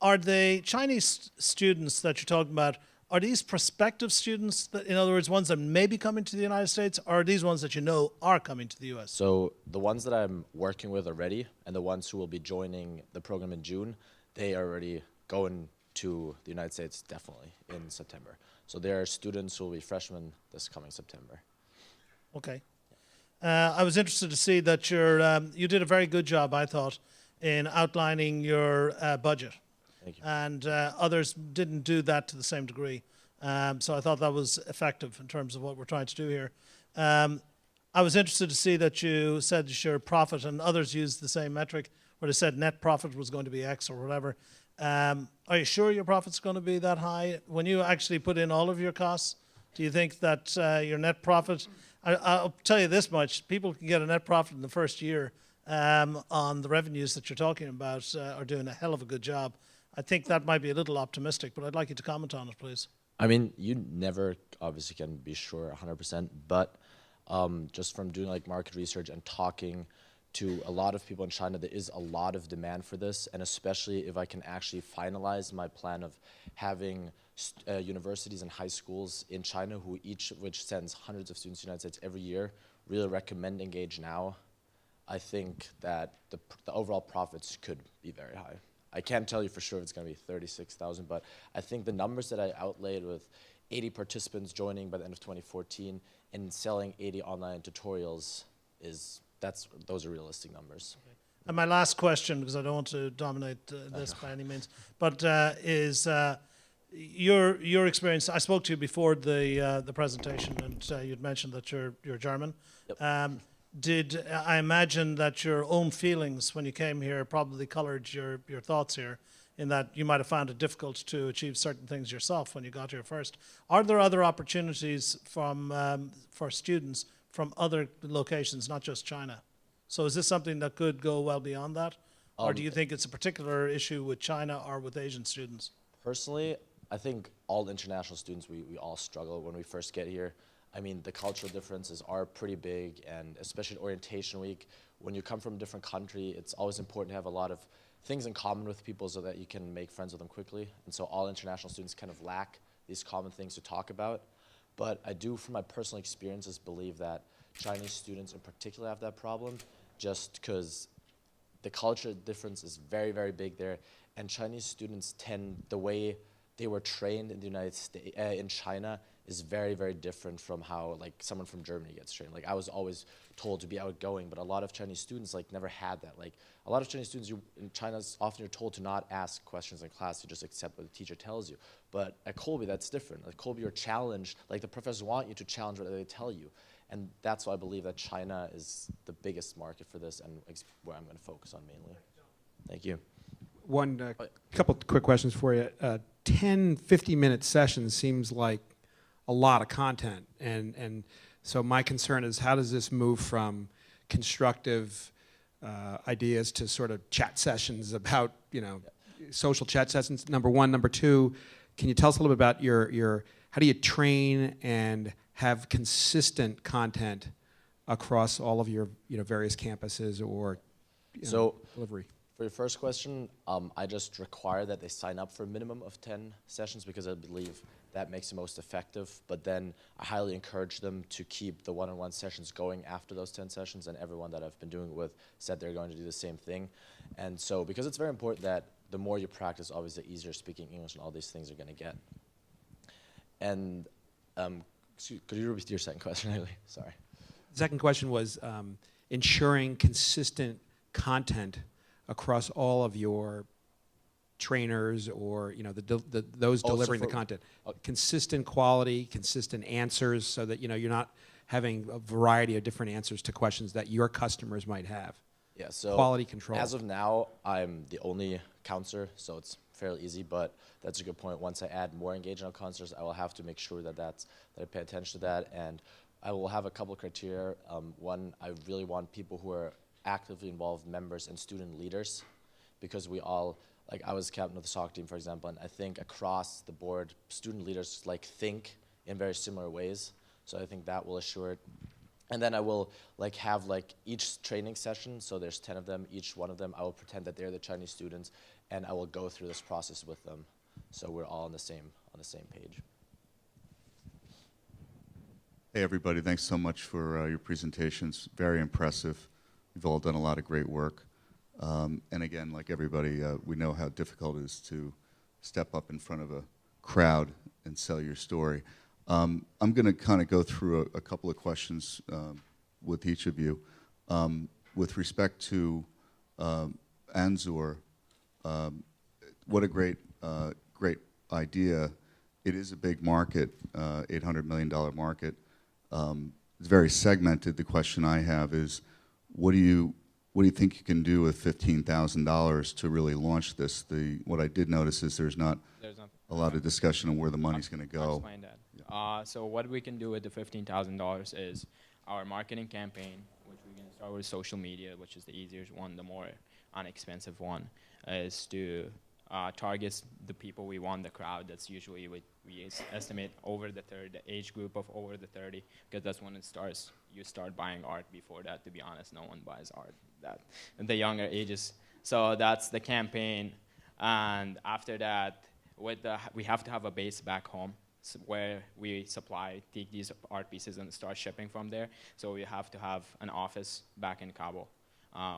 K: are the Chinese students that you're talking about, are these prospective students, that, in other words, ones that may be coming to the United States, or are these ones that you know are coming to the US?
C: So the ones that I'm working with already, and the ones who will be joining the program in June, they are already going to the United States definitely in September. So there are students who will be freshmen this coming September.
K: Okay. I was interested to see that you did a very good job, I thought, in outlining your budget.
C: Thank you.
K: And others didn't do that to the same degree. So I thought that was effective in terms of what we're trying to do here. I was interested to see that you said your profit, and others used the same metric, where they said net profit was going to be X or whatever. Are you sure your profit's going to be that high? When you actually put in all of your costs, do you think that your net profit, I'll tell you this much, people can get a net profit in the first year on the revenues that you're talking about, are doing a hell of a good job. I think that might be a little optimistic, but I'd like you to comment on it, please.
C: I mean, you never obviously can be sure 100%, but just from doing like market research and talking to a lot of people in China, there is a lot of demand for this, and especially if I can actually finalize my plan of having universities and high schools in China, who each of which sends hundreds of students to the United States every year, really recommend Engage Now. I think that the overall profits could be very high. I can't tell you for sure if it's going to be 36,000, but I think the numbers that I outlaid with 80 participants joining by the end of 2014 and selling 80 online tutorials those are realistic numbers.
K: Okay. And my last question, because I don't want to dominate this by any means, but is your experience. I spoke to you before the presentation, and you'd mentioned that you're German. Yep. Did I imagine that your own feelings when you came here probably colored your thoughts here, in that you might have found it difficult to achieve certain things yourself when you got here first? Are there other opportunities for students from other locations, not just China? So is this something that could go well beyond that? Or do you think it's a particular issue with China or with Asian students?
C: Personally, I think all international students, we all struggle when we first get here. I mean, the cultural differences are pretty big, and especially at orientation week, when you come from a different country, it's always important to have a lot of things in common with people so that you can make friends with them quickly. And so all international students kind of lack these common things to talk about. But I do, from my personal experiences, believe that Chinese students in particular have that problem, just because the culture difference is very, very big there. And Chinese students tend, the way they were trained in the United States, in China, is very, very different from how like someone from Germany gets trained. Like I was always told to be outgoing, but a lot of Chinese students like never had that. Like a lot of Chinese students in China, often you're told to not ask questions in class, you just accept what the teacher tells you. But at Colby, that's different. At Colby, you're challenged, like the professors want you to challenge what they tell you. And that's why I believe that China is the biggest market for this, and where I'm going to focus on mainly. Thank you.
L: One couple quick questions for you. 10, 50-minute sessions seems like a lot of content, and so my concern is, how does this move from constructive ideas to sort of chat sessions about, social chat sessions, number one. Number two, can you tell us a little bit about how do you train and have consistent content across all of your various campuses or delivery?
C: For your first question, I just require that they sign up for a minimum of 10 sessions, because I believe that makes it most effective. But then I highly encourage them to keep the one-on-one sessions going after those 10 sessions, and everyone that I've been doing it with said they're going to do the same thing. And so because it's very important that the more you practice, obviously the easier speaking English and all these things are going to get. And could you repeat your second question, Haley? Sorry.
L: The second question was ensuring consistent content across all of your trainers, or those delivering the content. Consistent quality, consistent answers, so that you're not having a variety of different answers to questions that your customers might have.
C: Yeah, so
L: quality control.
C: As of now, I'm the only counselor, so it's fairly easy, but that's a good point. Once I add more engagement counselors, I will have to make sure that I pay attention to that, and I will have a couple of criteria. One, I really want people who are actively involved members and student leaders, because we all, like I was captain of the soccer team, for example, and I think across the board, student leaders think in very similar ways, so I think that will assure it. And then I will have each training session, so there's 10 of them, each one of them, I will pretend that they're the Chinese students, and I will go through this process with them, so we're all on the same page.
M: Hey everybody, thanks so much for your presentations. Very impressive. You've all done a lot of great work. And again, like everybody, we know how difficult it is to step up in front of a crowd and sell your story. I'm going to kind of go through a couple of questions with each of you. With respect to Anzor, what a great idea. It is a big market, $800 million market. It's very segmented. The question I have is, what do you think you can do with $15,000 to really launch this? What I did notice is there's not a lot of discussion on where the money's going to go.
B: I'll explain that. So what we can do with the $15,000 is our marketing campaign, which we're going to start with social media, which is the easiest one, the more inexpensive one, is to target the people we want, the crowd that's usually we estimate over the age group of over the 30, because that's when it starts. You start buying art. Before that, to be honest, no one buys art in the younger ages. So that's the campaign, and after that, we have to have a base back home where we take these art pieces and start shipping from there. So we have to have an office back in Kabul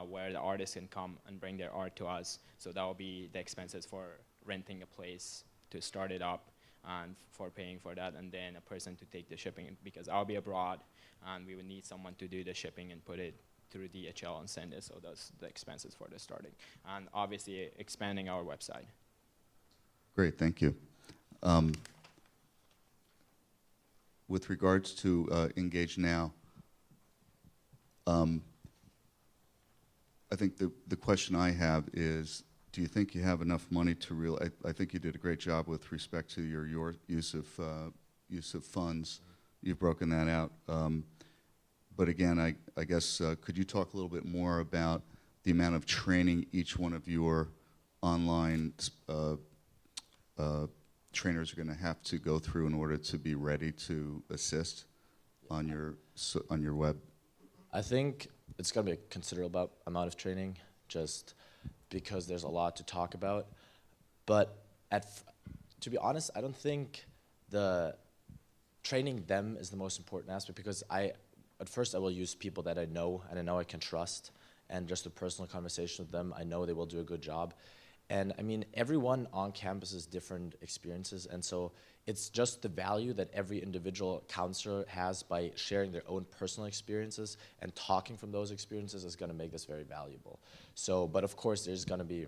B: where the artists can come and bring their art to us. So that will be the expenses for renting a place to start it up and for paying for that, and then a person to take the shipping, because I'll be abroad and we would need someone to do the shipping and put it through DHL and send it. So that's the expenses for the starting. And obviously expanding our website.
M: Great, thank you. With regards to Engage Now, I think the question I have is, do you think you have enough money to I think you did a great job with respect to your use of funds. You've broken that out. But again, I guess, could you talk a little bit more about the amount of training each one of your online trainers are going to have to go through in order to be ready to assist on your web?
C: I think it's going to be a considerable amount of training, just because there's a lot to talk about. But to be honest, I don't think the training them is the most important aspect, because at first I will use people that I know and I know I can trust, and just a personal conversation with them, I know they will do a good job. And I mean, everyone on campus has different experiences, and so it's just the value that every individual counselor has by sharing their own personal experiences and talking from those experiences is going to make this very valuable. So, but of course, there's going to be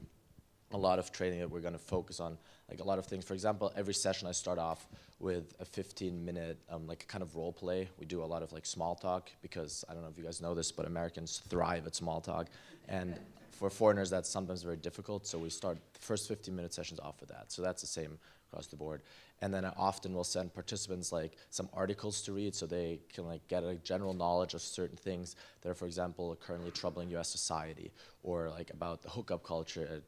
C: a lot of training that we're going to focus on, like a lot of things. For example, every session I start off with a 15-minute like kind of role play. We do a lot of like small talk, because I don't know if you guys know this, but Americans thrive at small talk, and for foreigners that's sometimes very difficult. So we start the first 15-minute sessions off with that. So that's the same across the board. And then I often will send participants like some articles to read, so they can like get a general knowledge of certain things that are, for example, currently troubling U.S. society, or like about the hookup culture at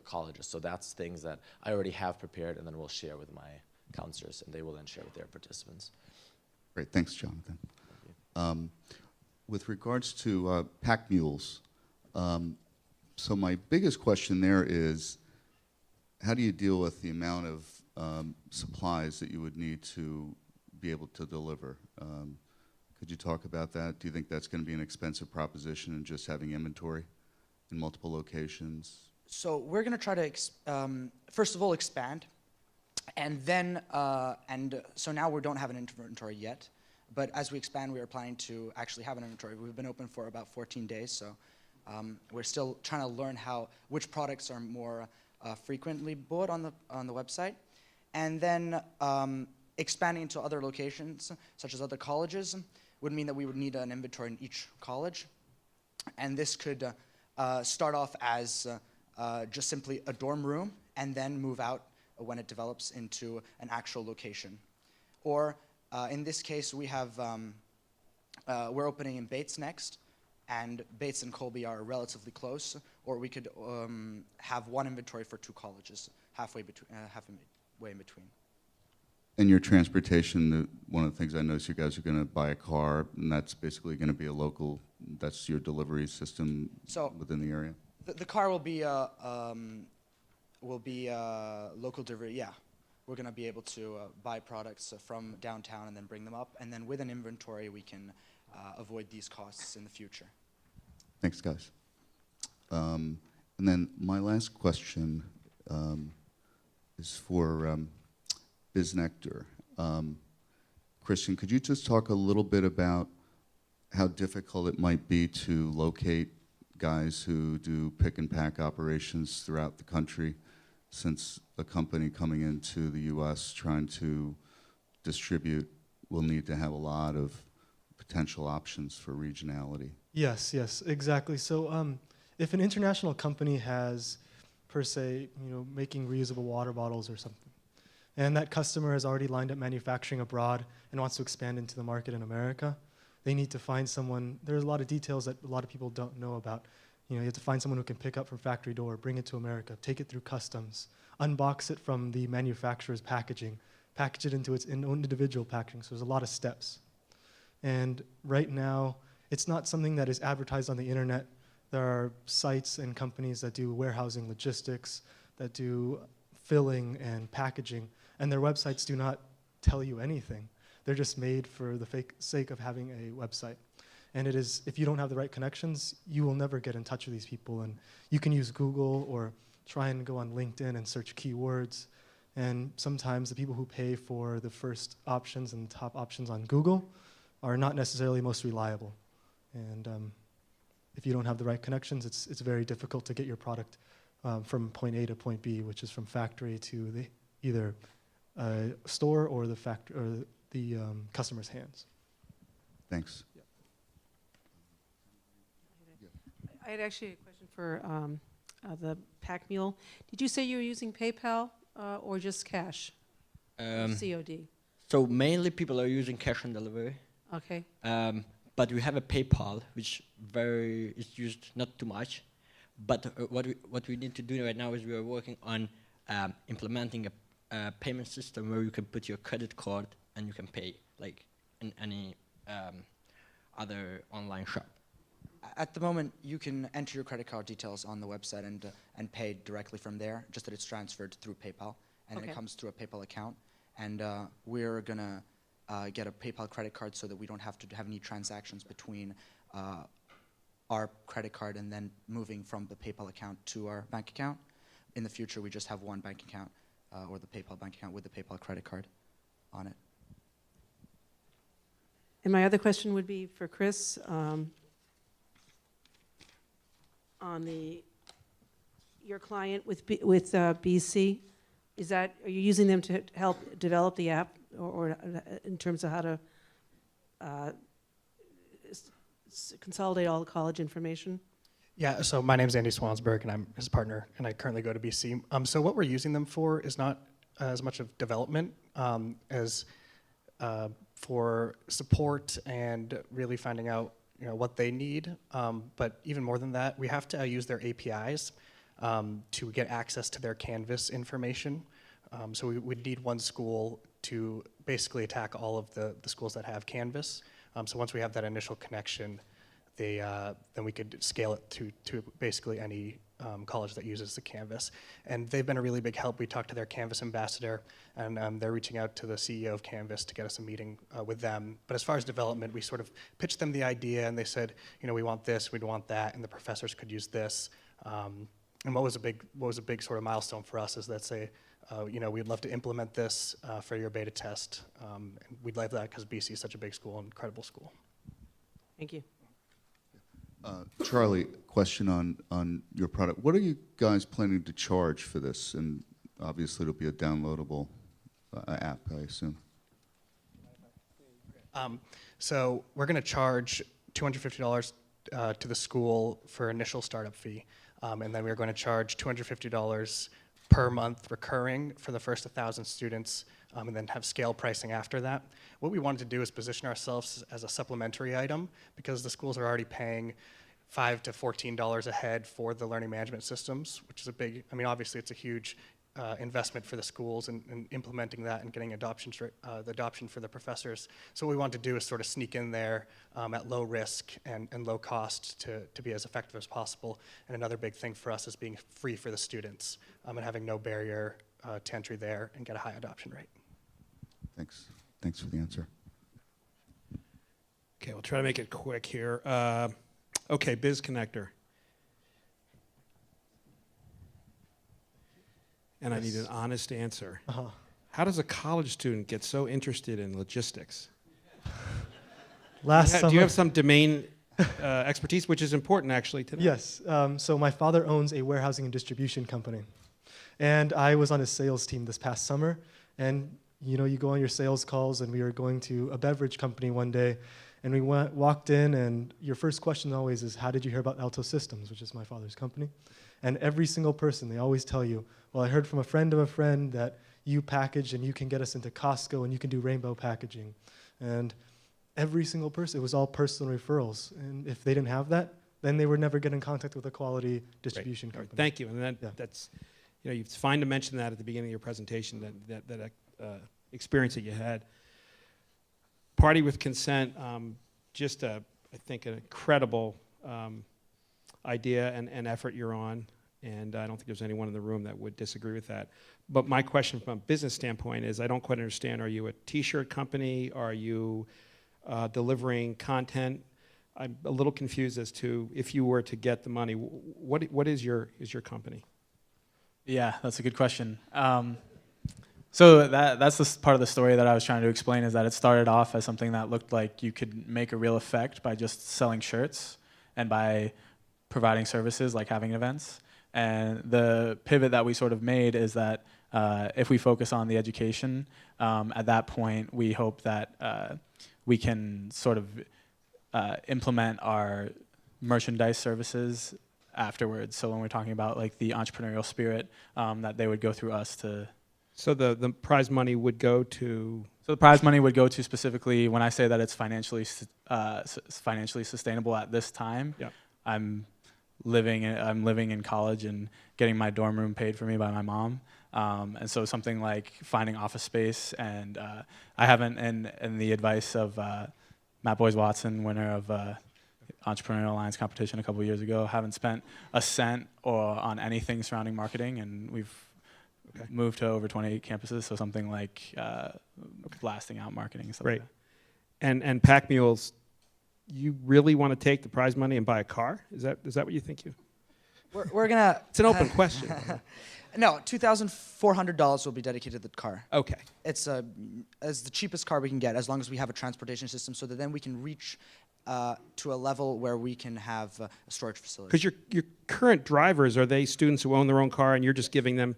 C: colleges. So that's things that I already have prepared, and then we'll share with my counselors, and they will then share with their participants.
M: Great, thanks, Jonathan. With regards to pack mules, so my biggest question there is, how do you deal with the amount of supplies that you would need to be able to deliver. Could you talk about that? Do you think that's going to be an expensive proposition in just having inventory in multiple locations?
F: So we're going to try to, first of all, expand. And then, so now we don't have an inventory yet. But as we expand, we are planning to actually have an inventory. We've been open for about 14 days, so we're still trying to learn which products are more frequently bought on the website. And then expanding into other locations, such as other colleges, would mean that we would need an inventory in each college. And this could start off as just simply a dorm room and then move out when it develops into an actual location. Or in this case, we're opening in Bates next, and Bates and Colby are relatively close, or we could have one inventory for 2 colleges, halfway in between.
M: In your transportation, one of the things I noticed, you guys are going to buy a car, and that's basically going to be a local, that's your delivery system within the area?
F: The car will be local delivery, yeah. We're going to be able to buy products from downtown and then bring them up. And then with an inventory, we can avoid these costs in the future.
M: Thanks, guys. And then my last question is for BizNectar. Christian, could you just talk a little bit about how difficult it might be to locate guys who do pick and pack operations throughout the country, since a company coming into the U.S. trying to distribute will need to have a lot of potential options for regionality?
D: Yes, exactly. So if an international company has, per se, making reusable water bottles or something, and that customer has already lined up manufacturing abroad and wants to expand into the market in America, they need to find someone. There's a lot of details that a lot of people don't know about. You have to find someone who can pick up from factory door, bring it to America, take it through customs, unbox it from the manufacturer's packaging, package it into its own individual packaging. So there's a lot of steps. And right now, it's not something that is advertised on the internet. There are sites and companies that do warehousing logistics, that do filling and packaging, and their websites do not tell you anything. They're just made for the sake of having a website. And it is, if you don't have the right connections, you will never get in touch with these people. And you can use Google or try and go on LinkedIn and search keywords. And sometimes the people who pay for the first options and top options on Google are not necessarily most reliable. And if you don't have the right connections, it's very difficult to get your product from point A to point B, which is from factory to either store or the customer's hands.
M: Thanks.
N: I had actually a question for the Pack Mule. Did you say you were using PayPal or just cash? COD?
G: So mainly people are using cash on delivery.
N: Okay.
G: But we have a PayPal, which is used not too much. But what we need to do right now is we are working on implementing a payment system where you can put your credit card and you can pay like in any other online shop.
F: At the moment, you can enter your credit card details on the website and pay directly from there, just that it's transferred through PayPal, and then it comes through a PayPal account. And we're going to get a PayPal credit card so that we don't have to have any transactions between our credit card and then moving from the PayPal account to our bank account. In the future, we just have one bank account, or the PayPal bank account with the PayPal credit card on it.
N: And my other question would be for Chris, on your client with BC, are you using them to help develop the app, or in terms of how to consolidate all the college information?
O: Yeah, so my name's Andy Swansberg, and I'm his partner, and I currently go to BC. So what we're using them for is not as much of development as for support and really finding out what they need. But even more than that, we have to use their APIs to get access to their Canvas information. So we would need one school to basically attack all of the schools that have Canvas. So once we have that initial connection, then we could scale it to basically any college that uses the Canvas. And they've been a really big help. We talked to their Canvas ambassador, and they're reaching out to the CEO of Canvas to get us a meeting with them. But as far as development, we sort of pitched them the idea, and they said, we want this, we'd want that, and the professors could use this. And what was a big sort of milestone for us is that we'd love to implement this for your beta test. And we'd love that because BC is such a big school, and incredible school.
N: Thank you.
M: Charlie, question on your product. What are you guys planning to charge for this? And obviously it'll be a downloadable app, I assume.
O: So we're going to charge $250 to the school for initial startup fee. And then we're going to charge $250 per month recurring for the first 1,000 students, and then have scale pricing after that. What we wanted to do is position ourselves as a supplementary item, because the schools are already paying $5 to $14 a head for the learning management systems, which is a big, obviously it's a huge investment for the schools in implementing that and getting the adoption for the professors. So what we want to do is sort of sneak in there at low risk and low cost to be as effective as possible. And another big thing for us is being free for the students and having no barrier to entry there and get a high adoption rate.
M: Thanks. Thanks for the answer.
L: Okay, we'll try to make it quick here. Okay, Biz Connector. And
D: Yes.
L: I need an honest answer.
D: Uh-huh.
L: How does a college student get so interested in logistics?
D: Last
L: Do
D: summer.
L: you have some domain expertise, which is important actually today?
D: Yes. So my father owns a warehousing and distribution company. And I was on his sales team this past summer. And you go on your sales calls, and we were going to a beverage company one day. And we walked in, and your first question always is, how did you hear about Alto Systems, which is my father's company? And every single person, they always tell you, well, I heard from a friend of a friend that you package and you can get us into Costco and you can do rainbow packaging. And every single person, it was all personal referrals. And if they didn't have that, then they would never get in contact with a quality distribution
L: Right.
D: company.
L: Thank you. And that's, it's fine to mention that at the beginning of your presentation, that experience that you had. Party with Consent, just I think an incredible idea and effort you're on, and I don't think there's anyone in the room that would disagree with that. But my question from a business standpoint is, I don't quite understand, are you a t-shirt company? Are you delivering content? I'm a little confused as to, if you were to get the money, what is your company?
I: Yeah, that's a good question. So that's the part of the story that I was trying to explain, is that it started off as something that looked like you could make a real effect by just selling shirts and by providing services like having events. And the pivot that we sort of made is that if we focus on the education, at that point we hope that we can sort of implement our merchandise services afterwards. So when we're talking about like the entrepreneurial spirit, that they would go through us to.
L: So the prize money would go to?
I: So the prize money would go to specifically, when I say that it's financially sustainable at this time,
L: yeah.
I: I'm living in college and getting my dorm room paid for me by my mom. And so something like finding office space, and I haven't, in the advice of Matt Boyes-Watson, winner of Entrepreneurial Alliance competition a couple of years ago, haven't spent a cent on anything surrounding marketing, and we've moved to over 28 campuses, so something like blasting out marketing and stuff
L: Right.
I: like that.
L: And Pack Mules, you really want to take the prize money and buy a car? Is that what you think you?
F: We're gonna.
L: It's an open question.
F: No, $2,400 will be dedicated to the car.
L: Okay.
F: It's as the cheapest car we can get, as long as we have a transportation system, so that then we can reach to a level where we can have a storage facility.
L: Because your current drivers, are they students who own their own car and you're just giving them?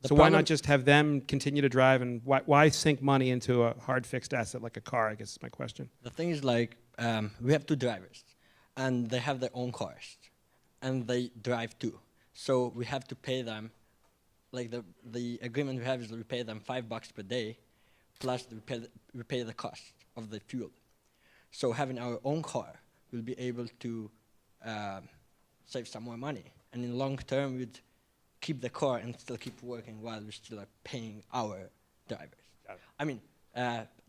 L: So why not just have them continue to drive, and why sink money into a hard fixed asset like a car, I guess is my question.
G: The thing is, like, we have two drivers, and they have their own cars, and they drive too. So we have to pay them, like the agreement we have is that we pay them $5 per day, plus we pay the cost of the fuel. So having our own car, we'll be able to save some more money. And in the long term, we'd keep the car and still keep working while we still are paying our drivers. I mean,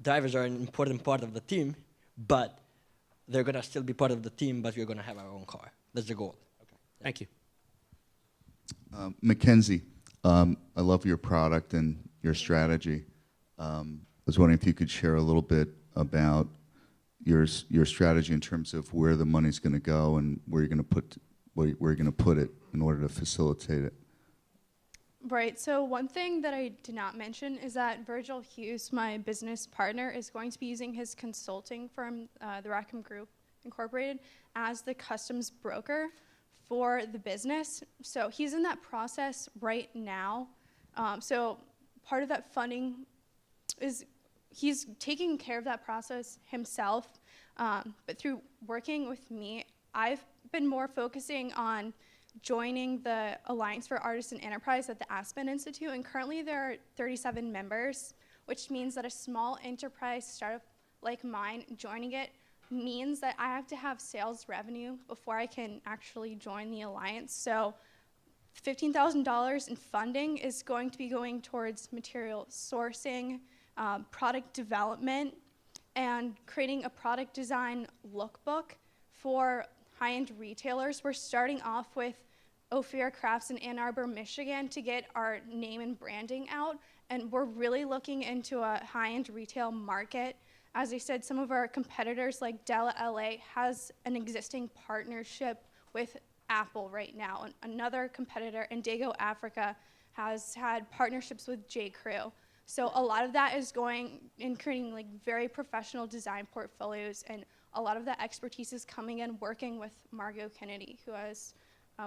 G: drivers are an important part of the team, but they're going to still be part of the team, but we're going to have our own car. That's the goal.
L: Okay. Thank you.
M: Mackenzie, I love your product and your strategy. I was wondering if you could share a little bit about your strategy in terms of where the money's going to go and where you're going to put it in order to facilitate it.
J: Right, so one thing that I did not mention is that Virgil Hughes, my business partner, is going to be using his consulting firm, the Rackham Group Incorporated, as the customs broker for the business. So he's in that process right now. So part of that funding is he's taking care of that process himself. But through working with me, I've been more focusing on joining the Alliance for Artists and Enterprise at the Aspen Institute, and currently there are 37 members, which means that a small enterprise startup like mine joining it means that I have to have sales revenue before I can actually join the Alliance. So $15,000 in funding is going to be going towards material sourcing, product development, and creating a product design lookbook for high-end retailers. We're starting off with Ophir Crafts in Ann Arbor, Michigan to get our name and branding out, and we're really looking into a high-end retail market. As I said, some of our competitors like Dell LA has an existing partnership with Apple right now, and another competitor, Indigo Africa, has had partnerships with J.Crew. So a lot of that is going and creating like very professional design portfolios, and a lot of that expertise is coming in working with Margot Kennedy, who has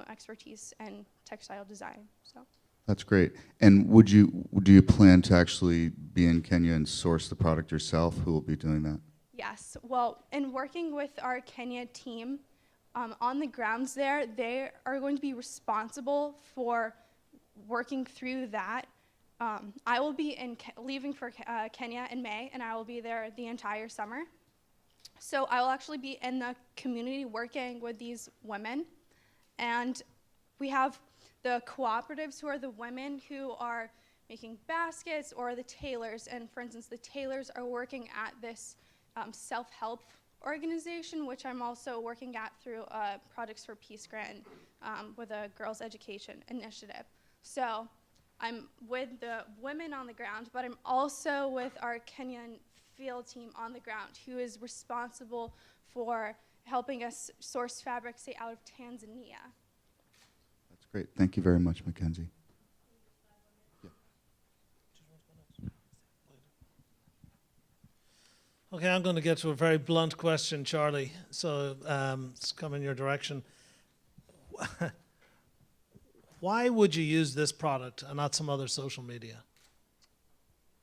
J: expertise in textile design. So
M: That's great. And do you plan to actually be in Kenya and source the product yourself? Who will be doing that?
J: yes, well, in working with our Kenya team on the grounds there, they are going to be responsible for working through that. I will be leaving for Kenya in May, and I will be there the entire summer. So I will actually be in the community working with these women. And we have the cooperatives, who are the women who are making baskets, or the tailors. And for instance, the tailors are working at this self-help organization, which I'm also working at through Projects for Peace grant with a girls' education initiative. So I'm with the women on the ground, but I'm also with our Kenyan field team on the ground, who is responsible for helping us source fabric, say, out of Tanzania.
M: That's great. Thank you very much, Mackenzie.
K: Okay, I'm going to get to a very blunt question, Charlie. So it's coming your direction. Why would you use this product and not some other social media?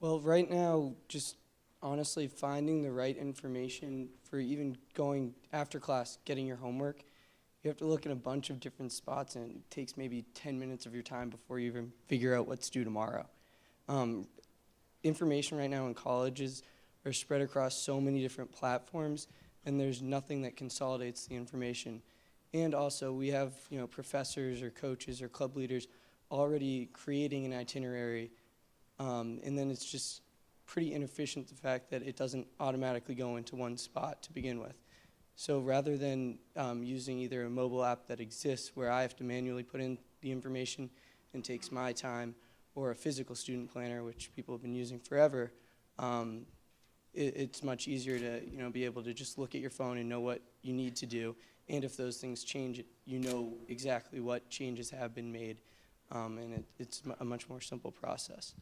H: Well, right now, just honestly finding the right information for even going after class, getting your homework, you have to look in a bunch of different spots, and it takes maybe 10 minutes of your time before you even figure out what's due tomorrow. Information right now in colleges are spread across so many different platforms, and there's nothing that consolidates the information. And also, we have professors or coaches or club leaders already creating an itinerary, and then it's just pretty inefficient, the fact that it doesn't automatically go into one spot to begin with. So rather than using either a mobile app that exists where I have to manually put in the information and takes my time, or a physical student planner, which people have been using forever, it's much easier to be able to just look at your phone and know what you need to do. And if those things change, you know exactly what changes have been made, and it's a much more simple process.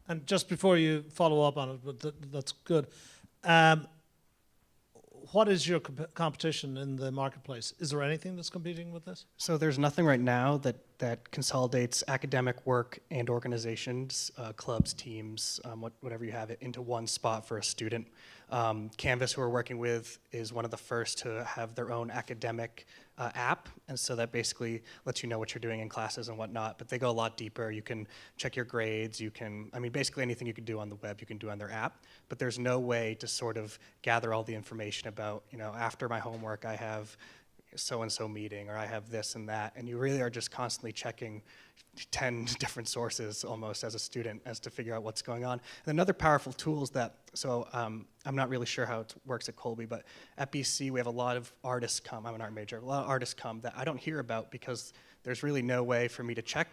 K: And just before you follow up on it, but that's good. What is your competition in the marketplace? Is there anything that's competing with this?
O: So there's nothing right now that consolidates academic work and organizations, clubs, teams, whatever you have it, into one spot for a student. Canvas, who we're working with, is one of the first to have their own academic app, and so that basically lets you know what you're doing in classes and whatnot, but they go a lot deeper. You can check your grades, basically anything you can do on the web, you can do on their app, but there's no way to sort of gather all the information about, after my homework I have so-and-so meeting, or I have this and that, and you really are just constantly checking 10 different sources almost as a student as to figure out what's going on. And another powerful tool is that, I'm not really sure how it works at Colby, but at BC we have a lot of artists come. I'm an art major. A lot of artists come that I don't hear about because there's really no way for me to check.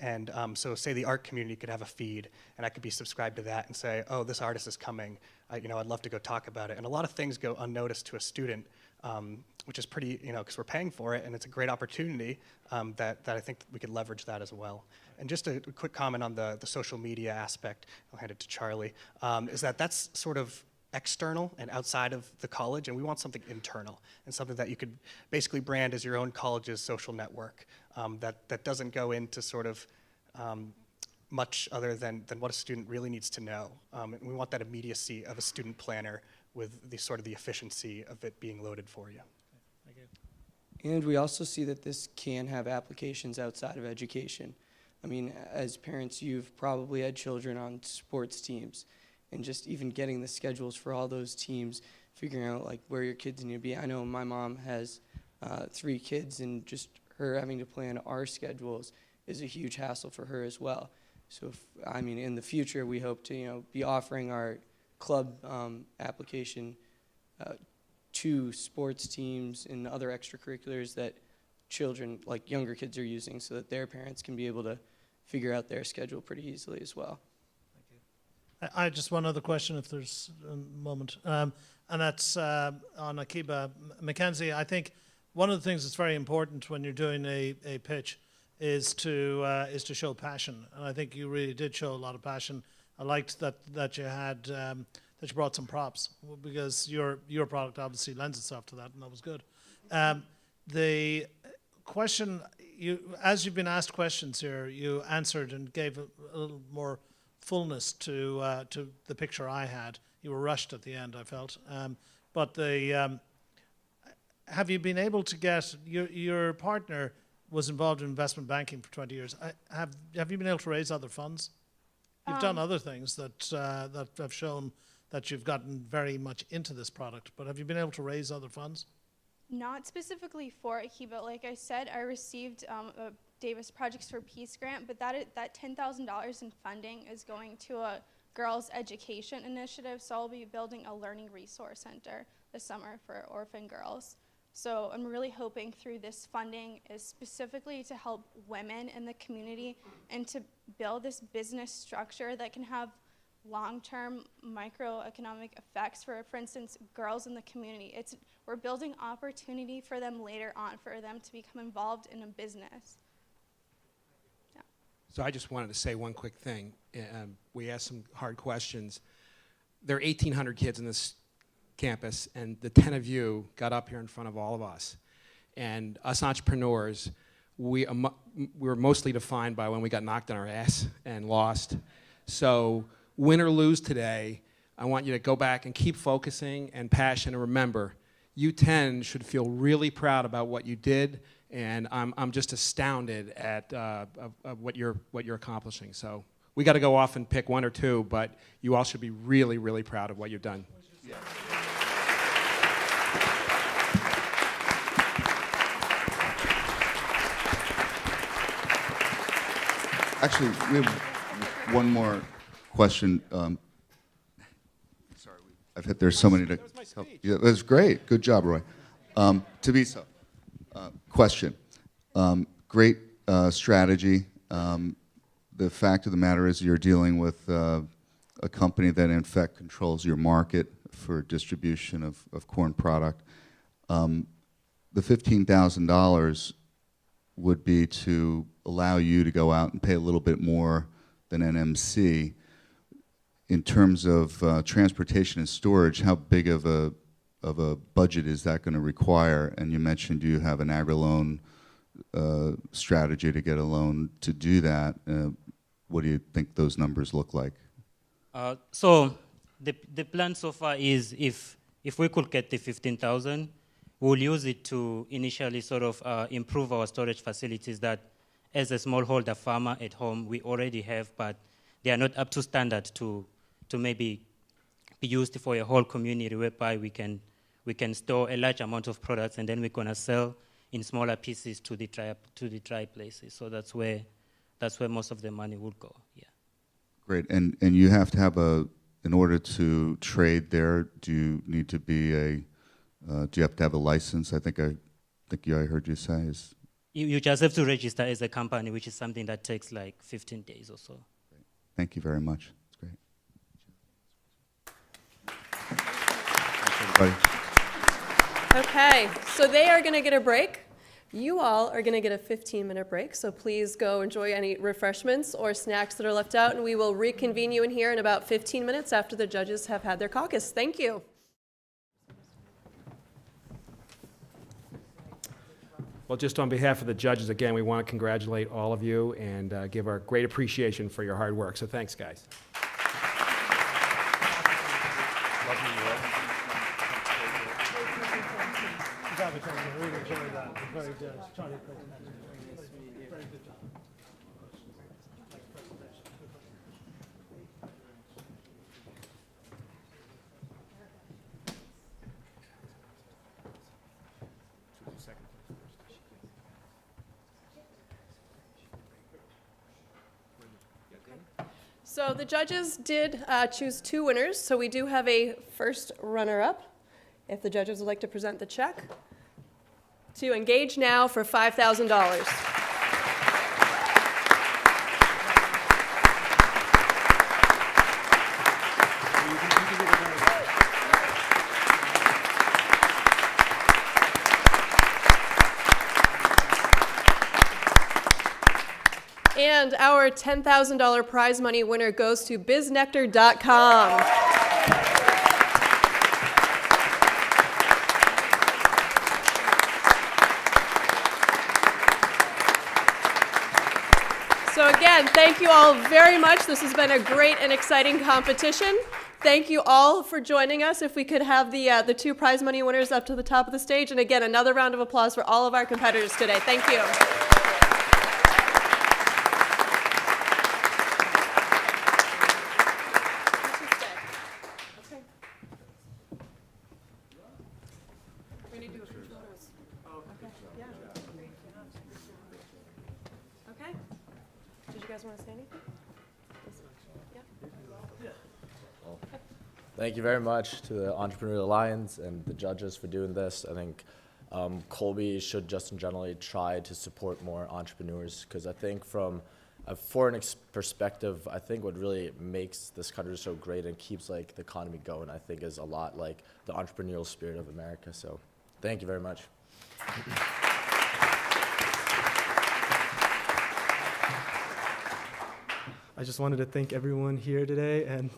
O: And so say the art community could have a feed, and I could be subscribed to that and say, oh, this artist is coming. I'd love to go talk about it. And a lot of things go unnoticed to a student, which is pretty, because we're paying for it, and it's a great opportunity that I think we could leverage that as well. And just a quick comment on the social media aspect, I'll hand it to Charlie, is that's sort of external and outside of the college, and we want something internal and something that you could basically brand as your own college's social network that doesn't go into sort of much other than what a student really needs to know. And we want that immediacy of a student planner with the sort of the efficiency of it being loaded for you.
K: Thank you.
H: And we also see that this can have applications outside of education. I mean, as parents, you've probably had children on sports teams, and just even getting the schedules for all those teams, figuring out like where your kids need to be. I know my mom has 3 kids, and just her having to plan our schedules is a huge hassle for her as well. So, in the future, we hope to, be offering our club application to sports teams and other extracurriculars that children, like younger kids, are using, so that their parents can be able to figure out their schedule pretty easily as well.
K: I just one other question, if there's a moment, and that's on Akiba. Mackenzie, I think one of the things that's very important when you're doing a pitch is to show passion, and I think you really did show a lot of passion. I liked that you had that you brought some props, because your product obviously lends itself to that, and that was good. The question, as you've been asked questions here, you answered and gave a little more fullness to the picture I had. You were rushed at the end, I felt. But have you been able to get, your partner was involved in investment banking for 20 years. Have you been able to raise other funds? You've done other things that have shown that you've gotten very much into this product, but have you been able to raise other funds?
J: Not specifically for Akiba. Like I said, I received a Davis Projects for Peace grant, but that $10,000 in funding is going to a girls' education initiative, so I'll be building a learning resource center this summer for orphan girls. So I'm really hoping through this funding is specifically to help women in the community and to build this business structure that can have long-term microeconomic effects for instance, girls in the community. We're building opportunity for them later on, for them to become involved in a business. Yeah.
L: So I just wanted to say one quick thing. We asked some hard questions. There are 1,800 kids in this campus, and the 10 of you got up here in front of all of us. And us entrepreneurs, we were mostly defined by when we got knocked on our ass and lost. So win or lose today, I want you to go back and keep focusing and passion, and remember, you 10 should feel really proud about what you did, and I'm just astounded at what you're accomplishing. So we got to go off and pick one or two, but you all should be really, really proud of what you've done. Yeah.
M: Actually, we have one more question. Sorry, there's so many to help. Yeah, it was great. Good job, Roy. Tabitha, question. Great strategy. The fact of the matter is you're dealing with a company that in fact controls your market for distribution of corn product. The $15,000 would be to allow you to go out and pay a little bit more than NMC. In terms of transportation and storage, how big of a budget is that going to require? And you mentioned you have an agri-loan strategy to get a loan to do that. What do you think those numbers look like?
E: So the plan so far is if we could get the 15,000, we'll use it to initially sort of improve our storage facilities that as a smallholder farmer at home we already have, but they are not up to standard to maybe be used for a whole community, whereby we can store a large amount of products and then we're going to sell in smaller pieces to the dry places. So that's where most of the money would go. Yeah.
M: Great. And you have to have in order to trade there, do you need to be do you have to have a license? I heard you say
E: You just have to register as a company, which is something that takes like 15 days or so.
M: Thank you very much. It's great. Thanks, everybody.
A: Okay, so they are going to get a break. You all are going to get a 15-minute break, so please go enjoy any refreshments or snacks that are left out, and we will reconvene you in here in about 15 minutes after the judges have had their caucus. Thank you.
L: Well, just on behalf of the judges, again, we want to congratulate all of you and give our great appreciation for your hard work. So thanks, guys.
D: Really enjoyed that. Very good. Very good job.
A: So the judges did choose 2 winners, so we do have a first runner-up. If the judges would like to present the check. To Engage Now for $5,000. And our $10,000 prize money winner goes to biznectar.com. So again, thank you all very much. This has been a great and exciting competition. Thank you all for joining us. If we could have the 2 prize money winners up to the top of the stage. And again, another round of applause for all of our competitors today. Thank you. Okay. Did you guys want to say anything?
C: Thank you very much to the Entrepreneurial Alliance and the judges for doing this. I think Colby should just in generally try to support more entrepreneurs, because I think from a foreign perspective, I think what really makes this country so great and keeps like the economy going, I think, is a lot like the entrepreneurial spirit of America. So thank you very much.
D: I just wanted to thank everyone here today and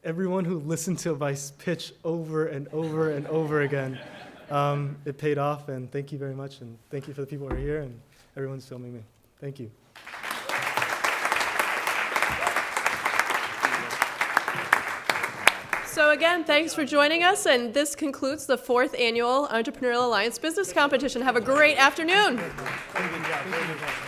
D: everyone who listened to my pitch over and over and over again. It paid off, and thank you very much, and thank you for the people who are here, and everyone's filming me. Thank you.
A: So again, thanks for joining us, and this concludes the 4th Annual Entrepreneurial Alliance Business Competition. Have a great afternoon.
D: Thank you.